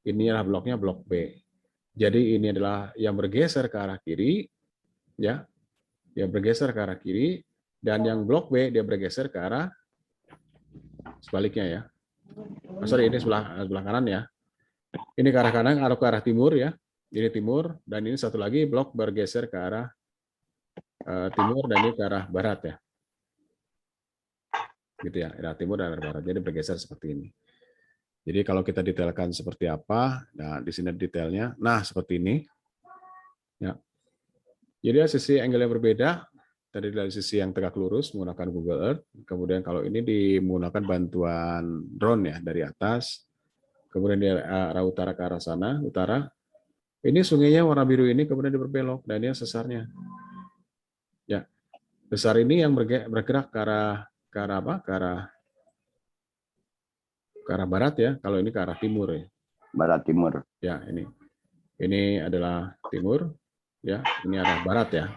ini adalah bloknya blok B. Jadi ini adalah yang bergeser ke arah kiri, ya, yang bergeser ke arah kiri, dan yang blok B dia bergeser ke arah sebaliknya ya. Sorry, ini sebelah kanan ya. Ini ke arah kanan, atau ke arah timur ya. Ini timur, dan ini satu lagi blok bergeser ke arah timur dan ini ke arah barat ya. Gitu ya, arah timur dan arah barat. Jadi bergeser seperti ini. Jadi kalau kita detailkan seperti apa, nah di sini detailnya, nah seperti ini. Ya. Jadi sisi angle yang berbeda, tadi dari sisi yang tegak lurus menggunakan Google Earth, kemudian kalau ini menggunakan bantuan drone ya dari atas, kemudian dari arah utara ke arah sana, utara. Ini sungainya warna biru ini kemudian berbelok dan ini sesarnya. Ya, besar ini yang bergerak ke arah apa? Ke arah barat ya, kalau ini ke arah timur ya. Barat timur. Ya, ini adalah timur, ya, ini arah barat ya.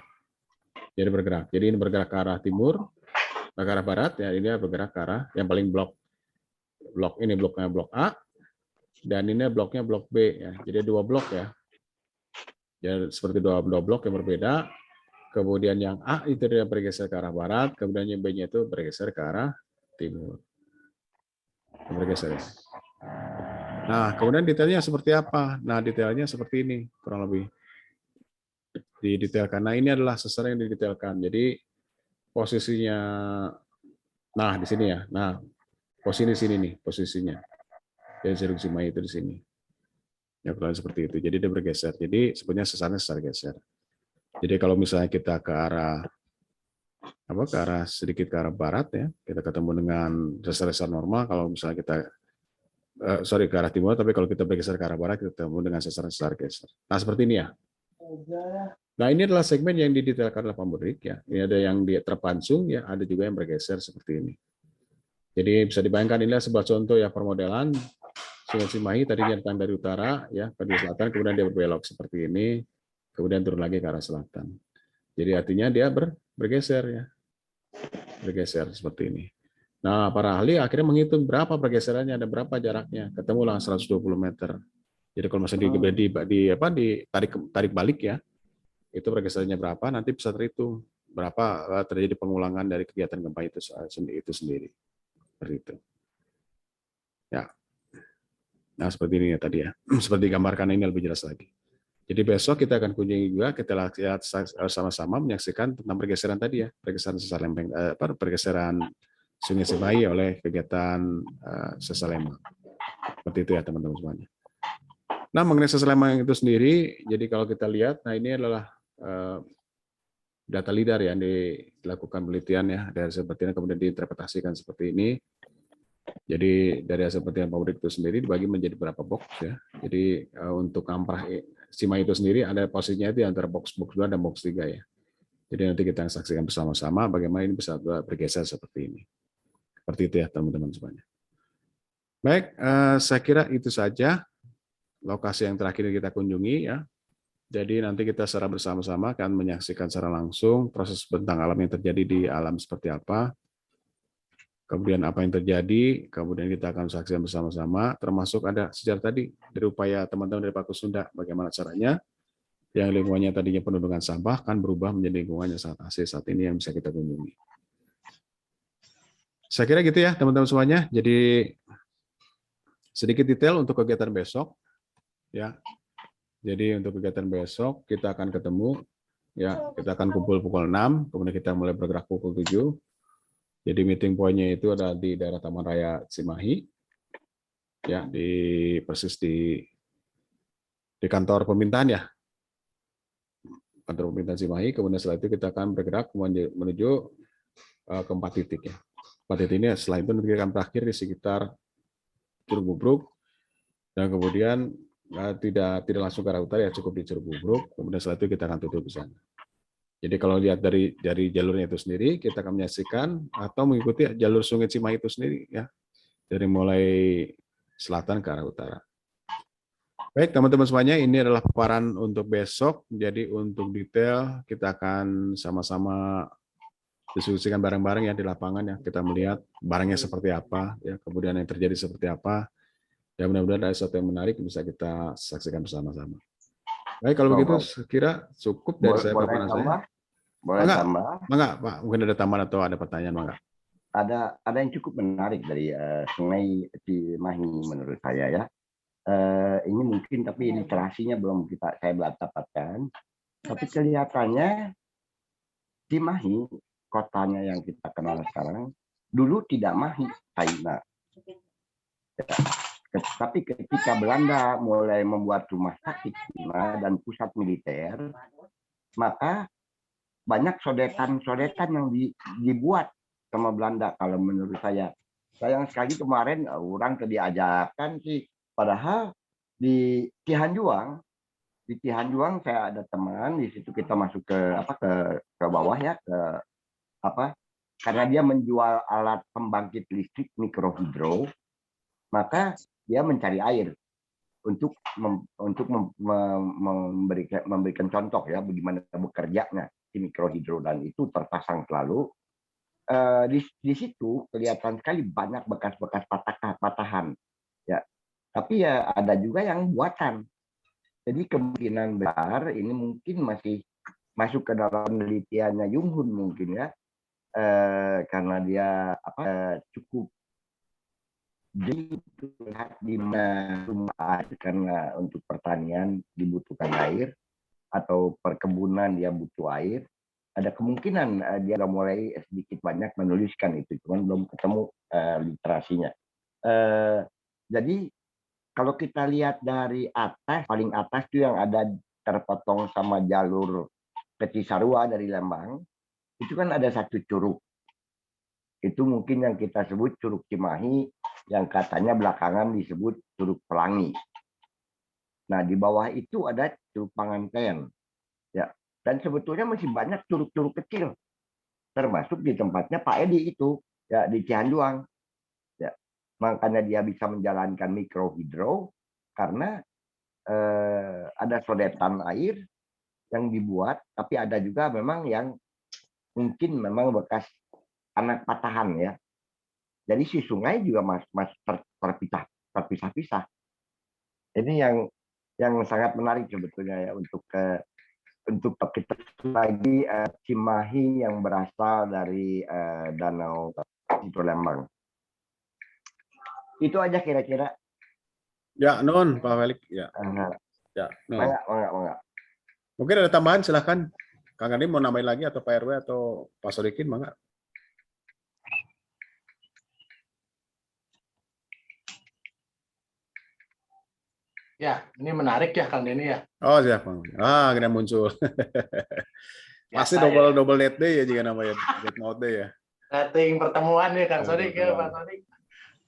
Jadi bergerak. Jadi ini bergerak ke arah timur, ke arah barat ya, ini bergerak ke arah yang paling blok ini bloknya blok A dan ini bloknya blok B ya. Jadi dua blok ya. Jadi seperti dua blok yang berbeda. Kemudian yang A itu dia bergeser ke arah barat, kemudian yang B-nya itu bergeser ke arah timur. Bergeser ya. Nah, kemudian detailnya seperti apa? Nah, detailnya seperti ini, kurang lebih. Didetailkan. Nah, ini adalah sesar yang didetailkan. Jadi, posisinya, nah, di sini ya. Nah, posisi di sini nih, posisinya. Jadi, Ceruk Cimahi itu di sini. Ya, kurang seperti itu. Jadi, dia bergeser. Jadi, sebenarnya sesarnya sesar geser. Jadi, kalau misalnya kita ke arah sedikit ke arah barat ya, kita ketemu dengan sesar-sesar normal. Kalau misalnya kita ke arah timur, tapi kalau kita bergeser ke arah barat, kita ketemu dengan sesar geser. Nah, seperti ini ya. Nah, ini adalah segmen yang didetailkan oleh Pamudrik ya. Ini ada yang terpancung ya, ada juga yang bergeser seperti ini. Jadi bisa dibayangkan inilah sebuah contoh ya permodelan Sungai Cimahi tadinya datang dari utara ya ke selatan, kemudian dia berbelok seperti ini, kemudian turun lagi ke arah selatan. Jadi artinya dia bergeser ya. Bergeser seperti ini. Nah, para ahli akhirnya menghitung berapa pergeserannya, ada berapa jaraknya. Ketemulah 120 meter. Jadi kalau misalnya ditarik balik ya, itu pergeserannya berapa, nanti bisa terhitung berapa terjadi pengulangan dari kegiatan gempa itu sendiri. Seperti itu. Ya. Nah, seperti ini ya tadi ya. Seperti digambarkan ini lebih jelas lagi. Jadi besok kita akan kunjungi juga, kita lihat sama-sama menyaksikan tentang pergeseran tadi ya, pergeseran sesar Lembang, pergeseran Sungai Cimahi oleh kegiatan sesar Lembang. Seperti itu ya teman-teman semuanya. Nah, mengenai sesar Lembang itu sendiri, jadi kalau kita lihat, nah ini adalah data LIDAR yang dilakukan penelitian ya, dari seperti ini kemudian diinterpretasikan seperti ini. Jadi dari hasil penelitian pabrik itu sendiri dibagi menjadi beberapa box ya. Jadi untuk kamprah Cimahi itu sendiri ada posisinya itu antara box 2 dan box 3 ya. Jadi nanti kita saksikan bersama-sama bagaimana ini bisa bergeser seperti ini. Seperti itu ya teman-teman semuanya. Baik, saya kira itu saja lokasi yang terakhir kita kunjungi ya. Jadi nanti kita secara bersama-sama akan menyaksikan secara langsung proses bentang alam yang terjadi di alam seperti apa. Kemudian apa yang terjadi, kemudian kita akan saksikan bersama-sama, termasuk ada sejarah tadi dari upaya teman-teman dari Paku Sunda, bagaimana caranya yang lingkungannya tadinya penuh dengan sampah kan berubah menjadi lingkungan yang sangat asri saat ini yang bisa kita kunjungi. Saya kira gitu ya teman-teman semuanya. Jadi sedikit detail untuk kegiatan besok ya. Jadi untuk kegiatan besok kita akan ketemu ya, kita akan kumpul pukul 6, kemudian kita mulai bergerak pukul 7. Jadi meeting point-nya itu ada di daerah Taman Raya Cimahi, ya persis di kantor pemerintahan ya, kantor pemerintahan Cimahi. Kemudian setelah itu kita akan bergerak menuju ke 4 titik ya. 4 titik ini setelah itu nanti akan berakhir di sekitar Curug Bubruk, dan kemudian tidak langsung ke arah utara ya, cukup di Curug Bubruk. Kemudian setelah itu kita akan tutup di sana. Jadi kalau lihat dari jalurnya itu sendiri, kita akan menyaksikan atau mengikuti jalur Sungai Cimahi itu sendiri ya, dari mulai selatan ke arah utara. Baik teman-teman semuanya, ini adalah paparan untuk besok. Jadi untuk detail kita akan sama-sama diskusikan bareng-bareng ya di lapangan ya. Kita melihat barangnya seperti apa ya, kemudian yang terjadi seperti apa. Ya mudah-mudahan ada sesuatu yang menarik bisa kita saksikan bersama-sama. Baik, kalau begitu saya kira cukup dari saya paparan saya. Boleh tambah? Mangga, Pak. Mungkin ada tambahan atau ada pertanyaan, mangga. Ada yang cukup menarik dari Sungai Cimahi menurut saya ya. Ini mungkin tapi ilustrasinya saya belum dapatkan. Tapi kelihatannya Cimahi, kotanya yang kita kenal sekarang, dulu tidak Mahi, China. Tapi ketika Belanda mulai membuat rumah sakit dan pusat militer, maka banyak sodetan-sodetan yang dibuat sama Belanda kalau menurut saya. Sayang sekali kemarin orang diajarkan sih, padahal di Cihanjuang saya ada teman di situ, kita masuk ke bawah ya, karena dia menjual alat pembangkit listrik mikrohidro, maka dia mencari air untuk memberikan contoh ya bagaimana bekerjanya si mikrohidro, dan itu terpasang selalu di situ. Kelihatan sekali banyak bekas-bekas patahan ya, tapi ya ada juga yang buatan. Jadi kemungkinan besar ini mungkin masih masuk ke dalam penelitiannya Junghun mungkin ya, karena dia cukup dilihat di mana air, karena untuk pertanian dibutuhkan air atau perkebunan dia butuh air. Ada kemungkinan dia mulai sedikit banyak menuliskan itu, cuman belum ketemu literasinya. Jadi kalau kita lihat dari atas, paling atas itu yang ada terpotong sama jalur ke Cisarua dari Lembang, itu kan ada satu curug. Itu mungkin yang kita sebut Curug Cimahi, yang katanya belakangan disebut Curug Pelangi. Nah, di bawah itu ada Curug Panganten. Ya, dan sebetulnya masih banyak curug-curug kecil, termasuk di tempatnya Pak Edi itu, ya di Cihanjuang. Ya, makanya dia bisa menjalankan mikrohidro karena ada sodetan air yang dibuat, tapi ada juga memang yang mungkin memang bekas anak patahan ya. Jadi si sungai juga terpisah-pisah. Ini yang sangat menarik sebetulnya ya untuk kita lagi Cimahi yang berasal dari Danau Lembang. Itu aja kira-kira. Ya, non Pak Felix. Ya. Ya, non. Mangga. Mungkin ada tambahan, silahkan. Kang Adi mau nambahin lagi atau Pak RW atau Pak Sodikin, mangga. Ya, ini menarik ya Kang Denny ya. Oh, siap, Bang. Akhirnya muncul. Pasti double net day ya jika namanya net note day ya. Setting pertemuan ya Kang Sodik ya Pak Sodik.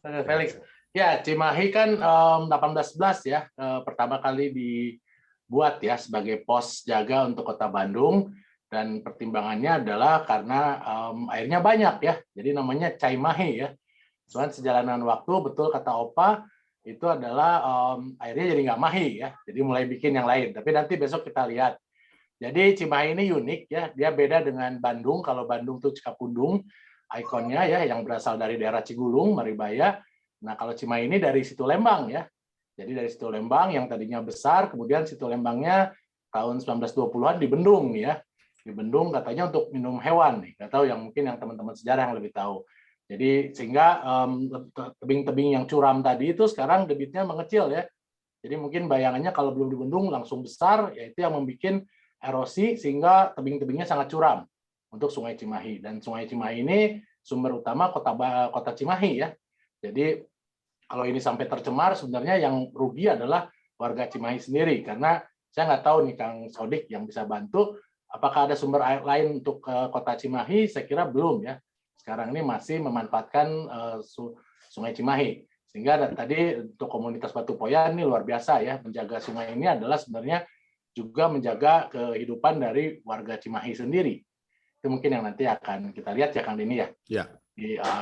Felix. Ya, Cimahi kan 1811 ya, pertama kali dibuat ya sebagai pos jaga untuk Kota Bandung, dan pertimbangannya adalah karena airnya banyak ya, jadi namanya Cimahi ya. Cuman sejalanan waktu, betul kata Opa, itu adalah airnya jadi nggak mahi ya, jadi mulai bikin yang lain. Tapi nanti besok kita lihat. Jadi Cimahi ini unik ya, dia beda dengan Bandung. Kalau Bandung tuh Cikapundung, ikonnya ya, yang berasal dari daerah Cigulung, Maribaya. Nah kalau Cimahi ini dari Situ Lembang ya. Jadi dari Situ Lembang yang tadinya besar, kemudian Situ Lembangnya tahun 1920-an dibendung ya. Dibendung katanya untuk minum hewan nih. Nggak tahu, yang mungkin yang teman-teman sejarah yang lebih tahu. Jadi sehingga tebing-tebing yang curam tadi itu sekarang debitnya mengecil ya. Jadi mungkin bayangannya kalau belum dibendung langsung besar, yaitu yang membuat erosi sehingga tebing-tebingnya sangat curam untuk Sungai Cimahi. Dan Sungai Cimahi ini sumber utama kota Cimahi ya. Jadi kalau ini sampai tercemar, sebenarnya yang rugi adalah warga Cimahi sendiri, karena saya nggak tahu nih Kang Sodik yang bisa bantu, apakah ada sumber air lain untuk kota Cimahi? Saya kira belum ya. Sekarang ini masih memanfaatkan Sungai Cimahi. Sehingga tadi untuk komunitas Batu Poyan ini luar biasa ya, menjaga sungai ini adalah sebenarnya juga menjaga kehidupan dari warga Cimahi sendiri. Itu mungkin yang nanti akan kita lihat ya Kang Dini ya. Ya.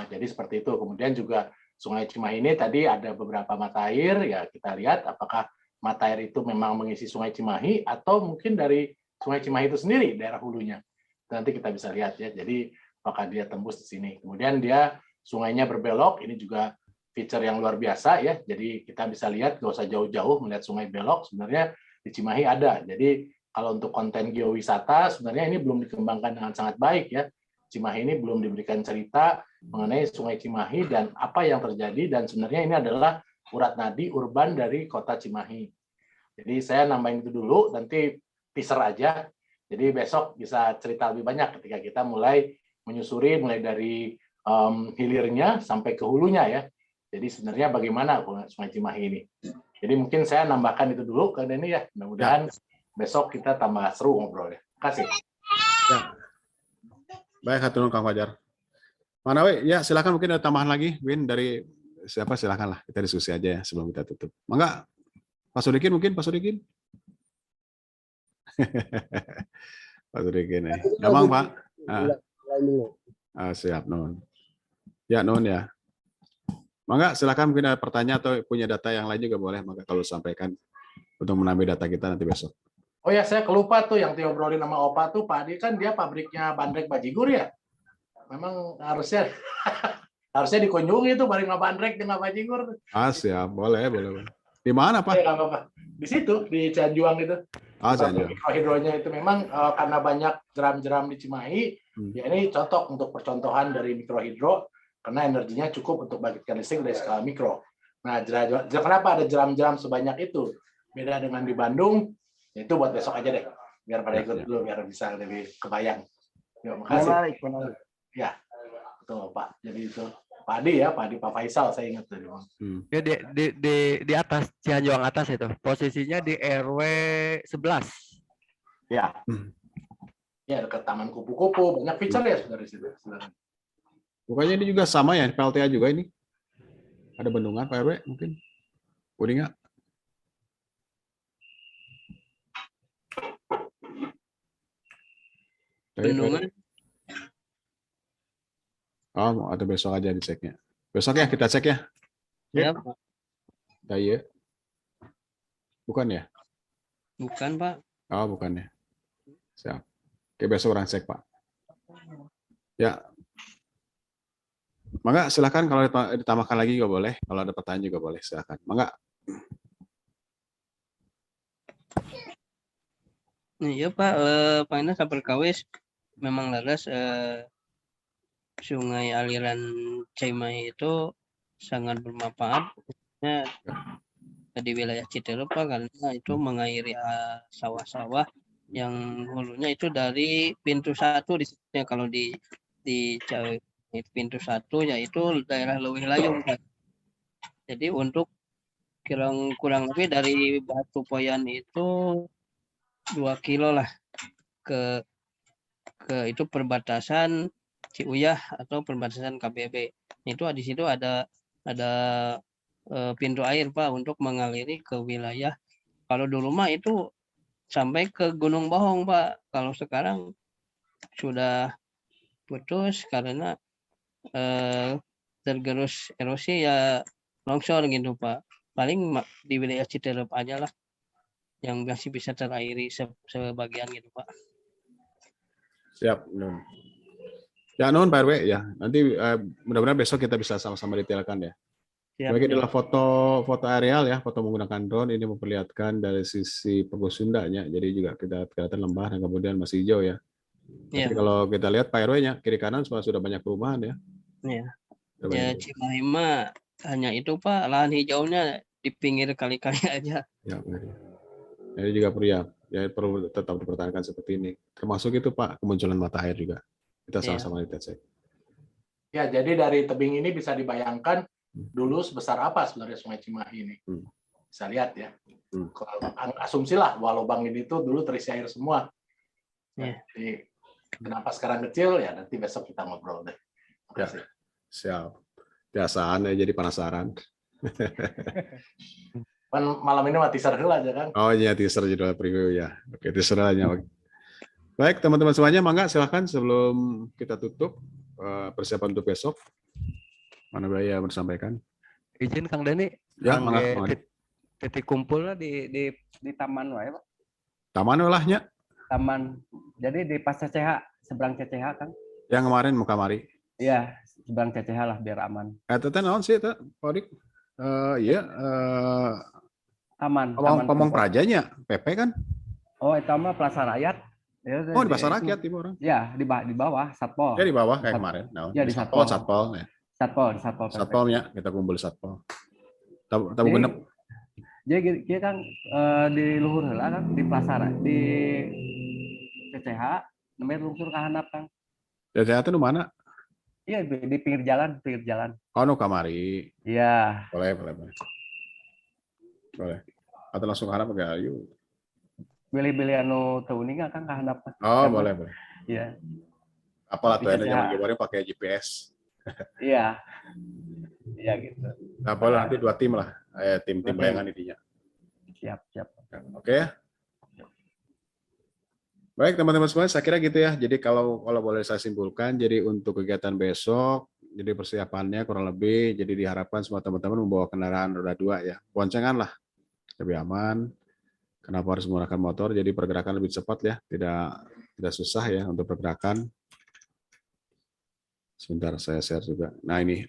Jadi seperti itu. Kemudian juga Sungai Cimahi ini tadi ada beberapa mata air, ya kita lihat apakah mata air itu memang mengisi Sungai Cimahi atau mungkin dari Sungai Cimahi itu sendiri, daerah hulunya. Nanti kita bisa lihat ya. Jadi apakah dia tembus di sini. Kemudian dia sungainya berbelok, ini juga feature yang luar biasa ya. Jadi kita bisa lihat, nggak usah jauh-jauh melihat sungai belok, sebenarnya di Cimahi ada. Jadi kalau untuk konten geowisata sebenarnya ini belum dikembangkan dengan sangat baik ya. Cimahi ini belum diberikan cerita mengenai Sungai Cimahi dan apa yang terjadi, dan sebenarnya ini adalah urat nadi urban dari kota Cimahi. Jadi saya nambahin itu dulu, nanti teaser aja. Jadi besok bisa cerita lebih banyak ketika kita mulai menyusuri mulai dari hilirnya sampai ke hulunya ya. Jadi sebenarnya bagaimana Sungai Cimahi ini. Jadi mungkin saya nambahkan itu dulu ke ini ya. Mudah-mudahan besok kita tambah seru ngobrolnya. Terima kasih. Ya. Baik, hatur nuhun Kang Fajar. Mana we? Ya, silakan, mungkin ada tambahan lagi, Win, dari siapa, silakan lah. Kita diskusi aja ya sebelum kita tutup. Mangga, Pak Sodikin mungkin, Pak Sodikin. Pak Sodikin ya. Gampang, Pak. Siap, non. Ya, non ya. Mangga, silakan, mungkin ada pertanyaan atau punya data yang lain juga boleh. Maka kalau sampaikan untuk menambah data kita nanti besok. Oh ya, saya kelupa tuh yang diobrolin sama Opa tuh, Pak Adi kan dia pabriknya bandrek bajigur ya. Memang harusnya harusnya dikunjungi tuh bandrek bandrek dengan bajigur. Siap, boleh. Di mana, Pak? Ya, apa. Di situ, di Cianjuang itu. Cianjuang. Mikrohidronya itu memang karena banyak jeram-jeram di Cimahi, ya ini cocok untuk percontohan dari mikrohidro karena energinya cukup untuk bangkitkan listrik dari skala mikro. Nah, kenapa ada jeram-jeram sebanyak itu? Beda dengan di Bandung. Itu buat besok aja deh, biar pada ikut dulu, biar bisa lebih kebayang. Yuk, makasih. Menarik. Ya, betul Pak. Jadi itu Pak Adi ya, Pak Faisal saya ingat tadi. Ya, di atas Cianjuang atas itu, posisinya di RW 11. Ya. Ya, dekat Taman Kupu-Kupu, banyak feature ya dari situ. Pokoknya ini juga sama ya, PLTA juga ini. Ada bendungan Pak RW mungkin. Udah nggak? Bendungan. Oh, atau besok aja diceknya. Besok ya kita cek ya. Ya, Pak. Iya. Bukan ya? Bukan, Pak. Oh, bukan ya. Siap. Oke, besok orang cek, Pak. Ya. Mangga, silakan kalau ditambahkan lagi juga boleh. Kalau ada pertanyaan juga boleh, silakan. Mangga. Iya Pak, Pak Inas Saperkawis memang laras sungai aliran Cimahi itu sangat bermanfaat di wilayah Citeureup Pak, karena itu mengairi sawah-sawah yang hulunya itu dari pintu 1 di kalau di pintu 1 yaitu daerah Leuwih Layung Pak. Jadi untuk kurang lebih dari Batu Poyan itu 2 kilo lah ke itu perbatasan Ciuyah atau perbatasan KBB. Itu di situ ada ada pintu air Pak untuk mengaliri ke wilayah. Kalau dulu mah itu sampai ke Gunung Bohong Pak. Kalau sekarang sudah putus karena tergerus erosi ya longsor gitu Pak. Paling di wilayah Citerep aja lah yang masih bisa terairi sebagian gitu Pak. Siap, Nun. Ya, Nun, Pak RW ya. Nanti mudah-mudahan besok kita bisa sama-sama detailkan ya. Siap, Baik, siap. adalah foto areal ya, foto menggunakan drone ini memperlihatkan dari sisi Pogos Sundanya. Jadi juga kita kelihatan lembah dan kemudian masih hijau ya. Iya, Tapi kalau kita lihat Pak RW-nya kiri kanan sudah banyak perubahan ya. iya. Sudah Ya banyak. Cimahi mah hanya itu Pak, lahan hijaunya di pinggir kali-kali aja. Ya, benar. Jadi juga perlu tetap dipertahankan seperti ini. Termasuk itu Pak, kemunculan mata air juga. Kita Iya. sama-sama lihat cek. Ya, jadi dari tebing ini bisa dibayangkan dulu sebesar apa sebenarnya Sungai Cimahi ini. Bisa lihat ya. Kalau asumsilah bahwa lubang ini tuh dulu terisi air semua. Iya. Jadi kenapa sekarang kecil ya nanti besok kita ngobrol deh. Terima kasih. Siap. Biasaan ya jadi penasaran. Kan malam ini mati serhel aja kan. Oh iya, teaser judul preview ya. Oke, teaser aja. Baik, teman-teman semuanya, mangga silahkan sebelum kita tutup persiapan untuk besok. Mana Baya bersampaikan? Izin Kang Dani, Ya, Kang mangga. Ge, Mangga. titik kumpulnya di taman wae, Pak. Taman olahnya Taman. Jadi di pas CCH, seberang CCH kan? yang kemarin mau kamari. Iya, seberang CCH lah biar aman. Teten naon sih eta, Pak? Iya, Taman. Pamong Prajanya, PP kan? Oh, itu mah Plaza Rakyat. Ya, Oh, di Pasar Rakyat timur orang. Ya, di bawah Satpol. Ya di bawah kayak kemarin. Naon? Ya, di Satpol. Satpol ya. Satpol PP. Satpolnya kita kumpul di Satpol. Tahu Jadi, genep. Jadi kita kan di luhur heula kan di Plaza di CCH namanya lungsur ka handap Kang. Ya itu di mana? Iya di pinggir jalan. Oh, no kamari. Iya. Boleh. Atau langsung harap enggak ayo. Beli-beli anu teuning kan ka handap. Oh, boleh. Iya. Apalah tuh Bisa ada zaman kemarin pakai GPS. Iya. Iya gitu. Nah, boleh nanti 2 tim lah. Tim bayangan intinya. Siap. Oke ya. Baik teman-teman semua, saya kira gitu ya. Jadi kalau boleh saya simpulkan, jadi untuk kegiatan besok, jadi persiapannya kurang lebih, jadi diharapkan semua teman-teman membawa kendaraan roda 2 ya. Boncengan lah, lebih aman. Kenapa harus menggunakan motor? Jadi pergerakan lebih cepat ya, tidak susah ya untuk pergerakan. Sebentar saya share juga. Nah ini,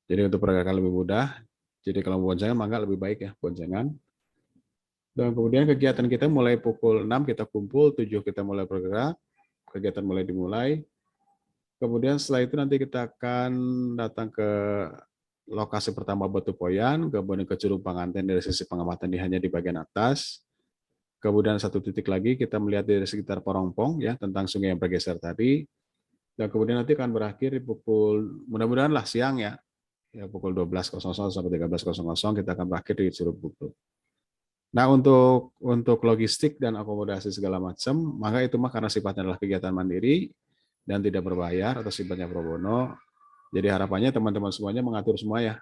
jadi untuk pergerakan lebih mudah. Jadi kalau boncengan maka lebih baik ya boncengan. Dan kemudian kegiatan kita mulai pukul 6 kita kumpul, 7 kita mulai bergerak, kegiatan mulai dimulai. Kemudian setelah itu nanti kita akan datang ke lokasi pertama Batu Poyan, kemudian ke Curug Panganten dari sisi pengamatan hanya di bagian atas. Kemudian satu titik lagi kita melihat dari sekitar Porongpong ya tentang sungai yang bergeser tadi. Dan kemudian nanti akan berakhir di pukul, mudah-mudahan lah siang ya pukul 12.00 sampai 13.00 kita akan berakhir di Curug Buktu. Nah untuk logistik dan akomodasi segala macam, maka itu mah karena sifatnya adalah kegiatan mandiri dan tidak berbayar atau sifatnya pro bono. Jadi harapannya teman-teman semuanya mengatur semuanya.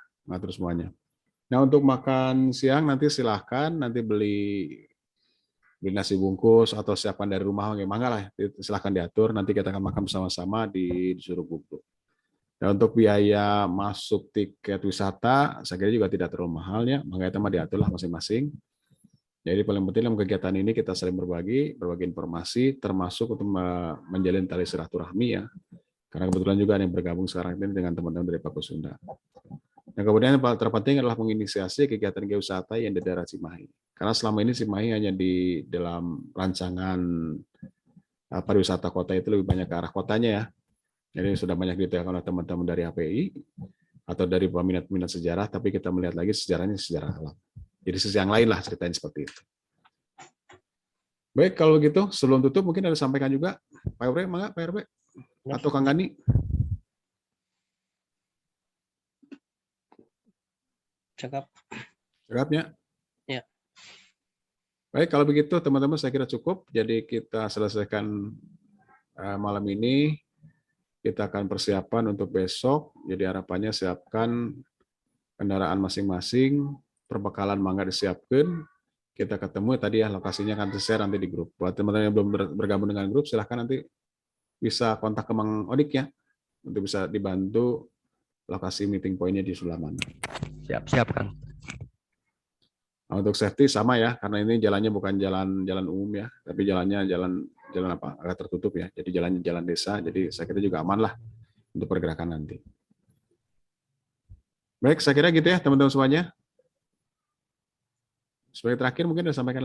Nah untuk makan siang nanti silahkan nanti beli nasi bungkus atau siapan dari rumah, mangga lah silahkan diatur. Nanti kita akan makan bersama-sama di Curug Buktu. Dan untuk biaya masuk tiket wisata, saya kira juga tidak terlalu mahal ya, maka itu mah diatur lah masing-masing. Jadi paling penting dalam kegiatan ini kita saling berbagi informasi, termasuk untuk menjalin tali silaturahmi ya. Karena kebetulan juga ada yang bergabung sekarang ini dengan teman-teman dari Pogos Sunda. Nah kemudian yang paling terpenting adalah menginisiasi kegiatan geowisata yang di daerah Cimahi. Karena selama ini Cimahi hanya di dalam rancangan pariwisata kota itu lebih banyak ke arah kotanya ya. Jadi sudah banyak ditekan oleh teman-teman dari HPI atau dari peminat-peminat sejarah, tapi kita melihat lagi sejarahnya sejarah alam. Jadi sisi yang lain lah ceritanya seperti itu. Baik, kalau gitu sebelum tutup mungkin ada sampaikan juga Pak RW, mangga Pak RW atau Kang Gani. Cakapnya. Ya. Baik, kalau begitu teman-teman saya kira cukup. Jadi kita selesaikan malam ini. kita akan persiapan untuk besok. Jadi harapannya siapkan kendaraan masing-masing, perbekalan mangga disiapkan. Kita ketemu tadi ya, lokasinya akan di-share nanti di grup. Buat teman-teman yang belum bergabung dengan grup, silahkan nanti bisa kontak ke Mang Odik ya, untuk bisa dibantu lokasi meeting point-nya di sebelah mana. Siap Kang. Nah, untuk safety sama ya, karena ini jalannya bukan jalan umum ya, tapi jalannya jalan apa? Agak tertutup ya. Jadi jalannya jalan desa, jadi saya kira juga aman lah untuk pergerakan nanti. Baik, saya kira gitu ya teman-teman semuanya. Sebagai terakhir mungkin saya sampaikan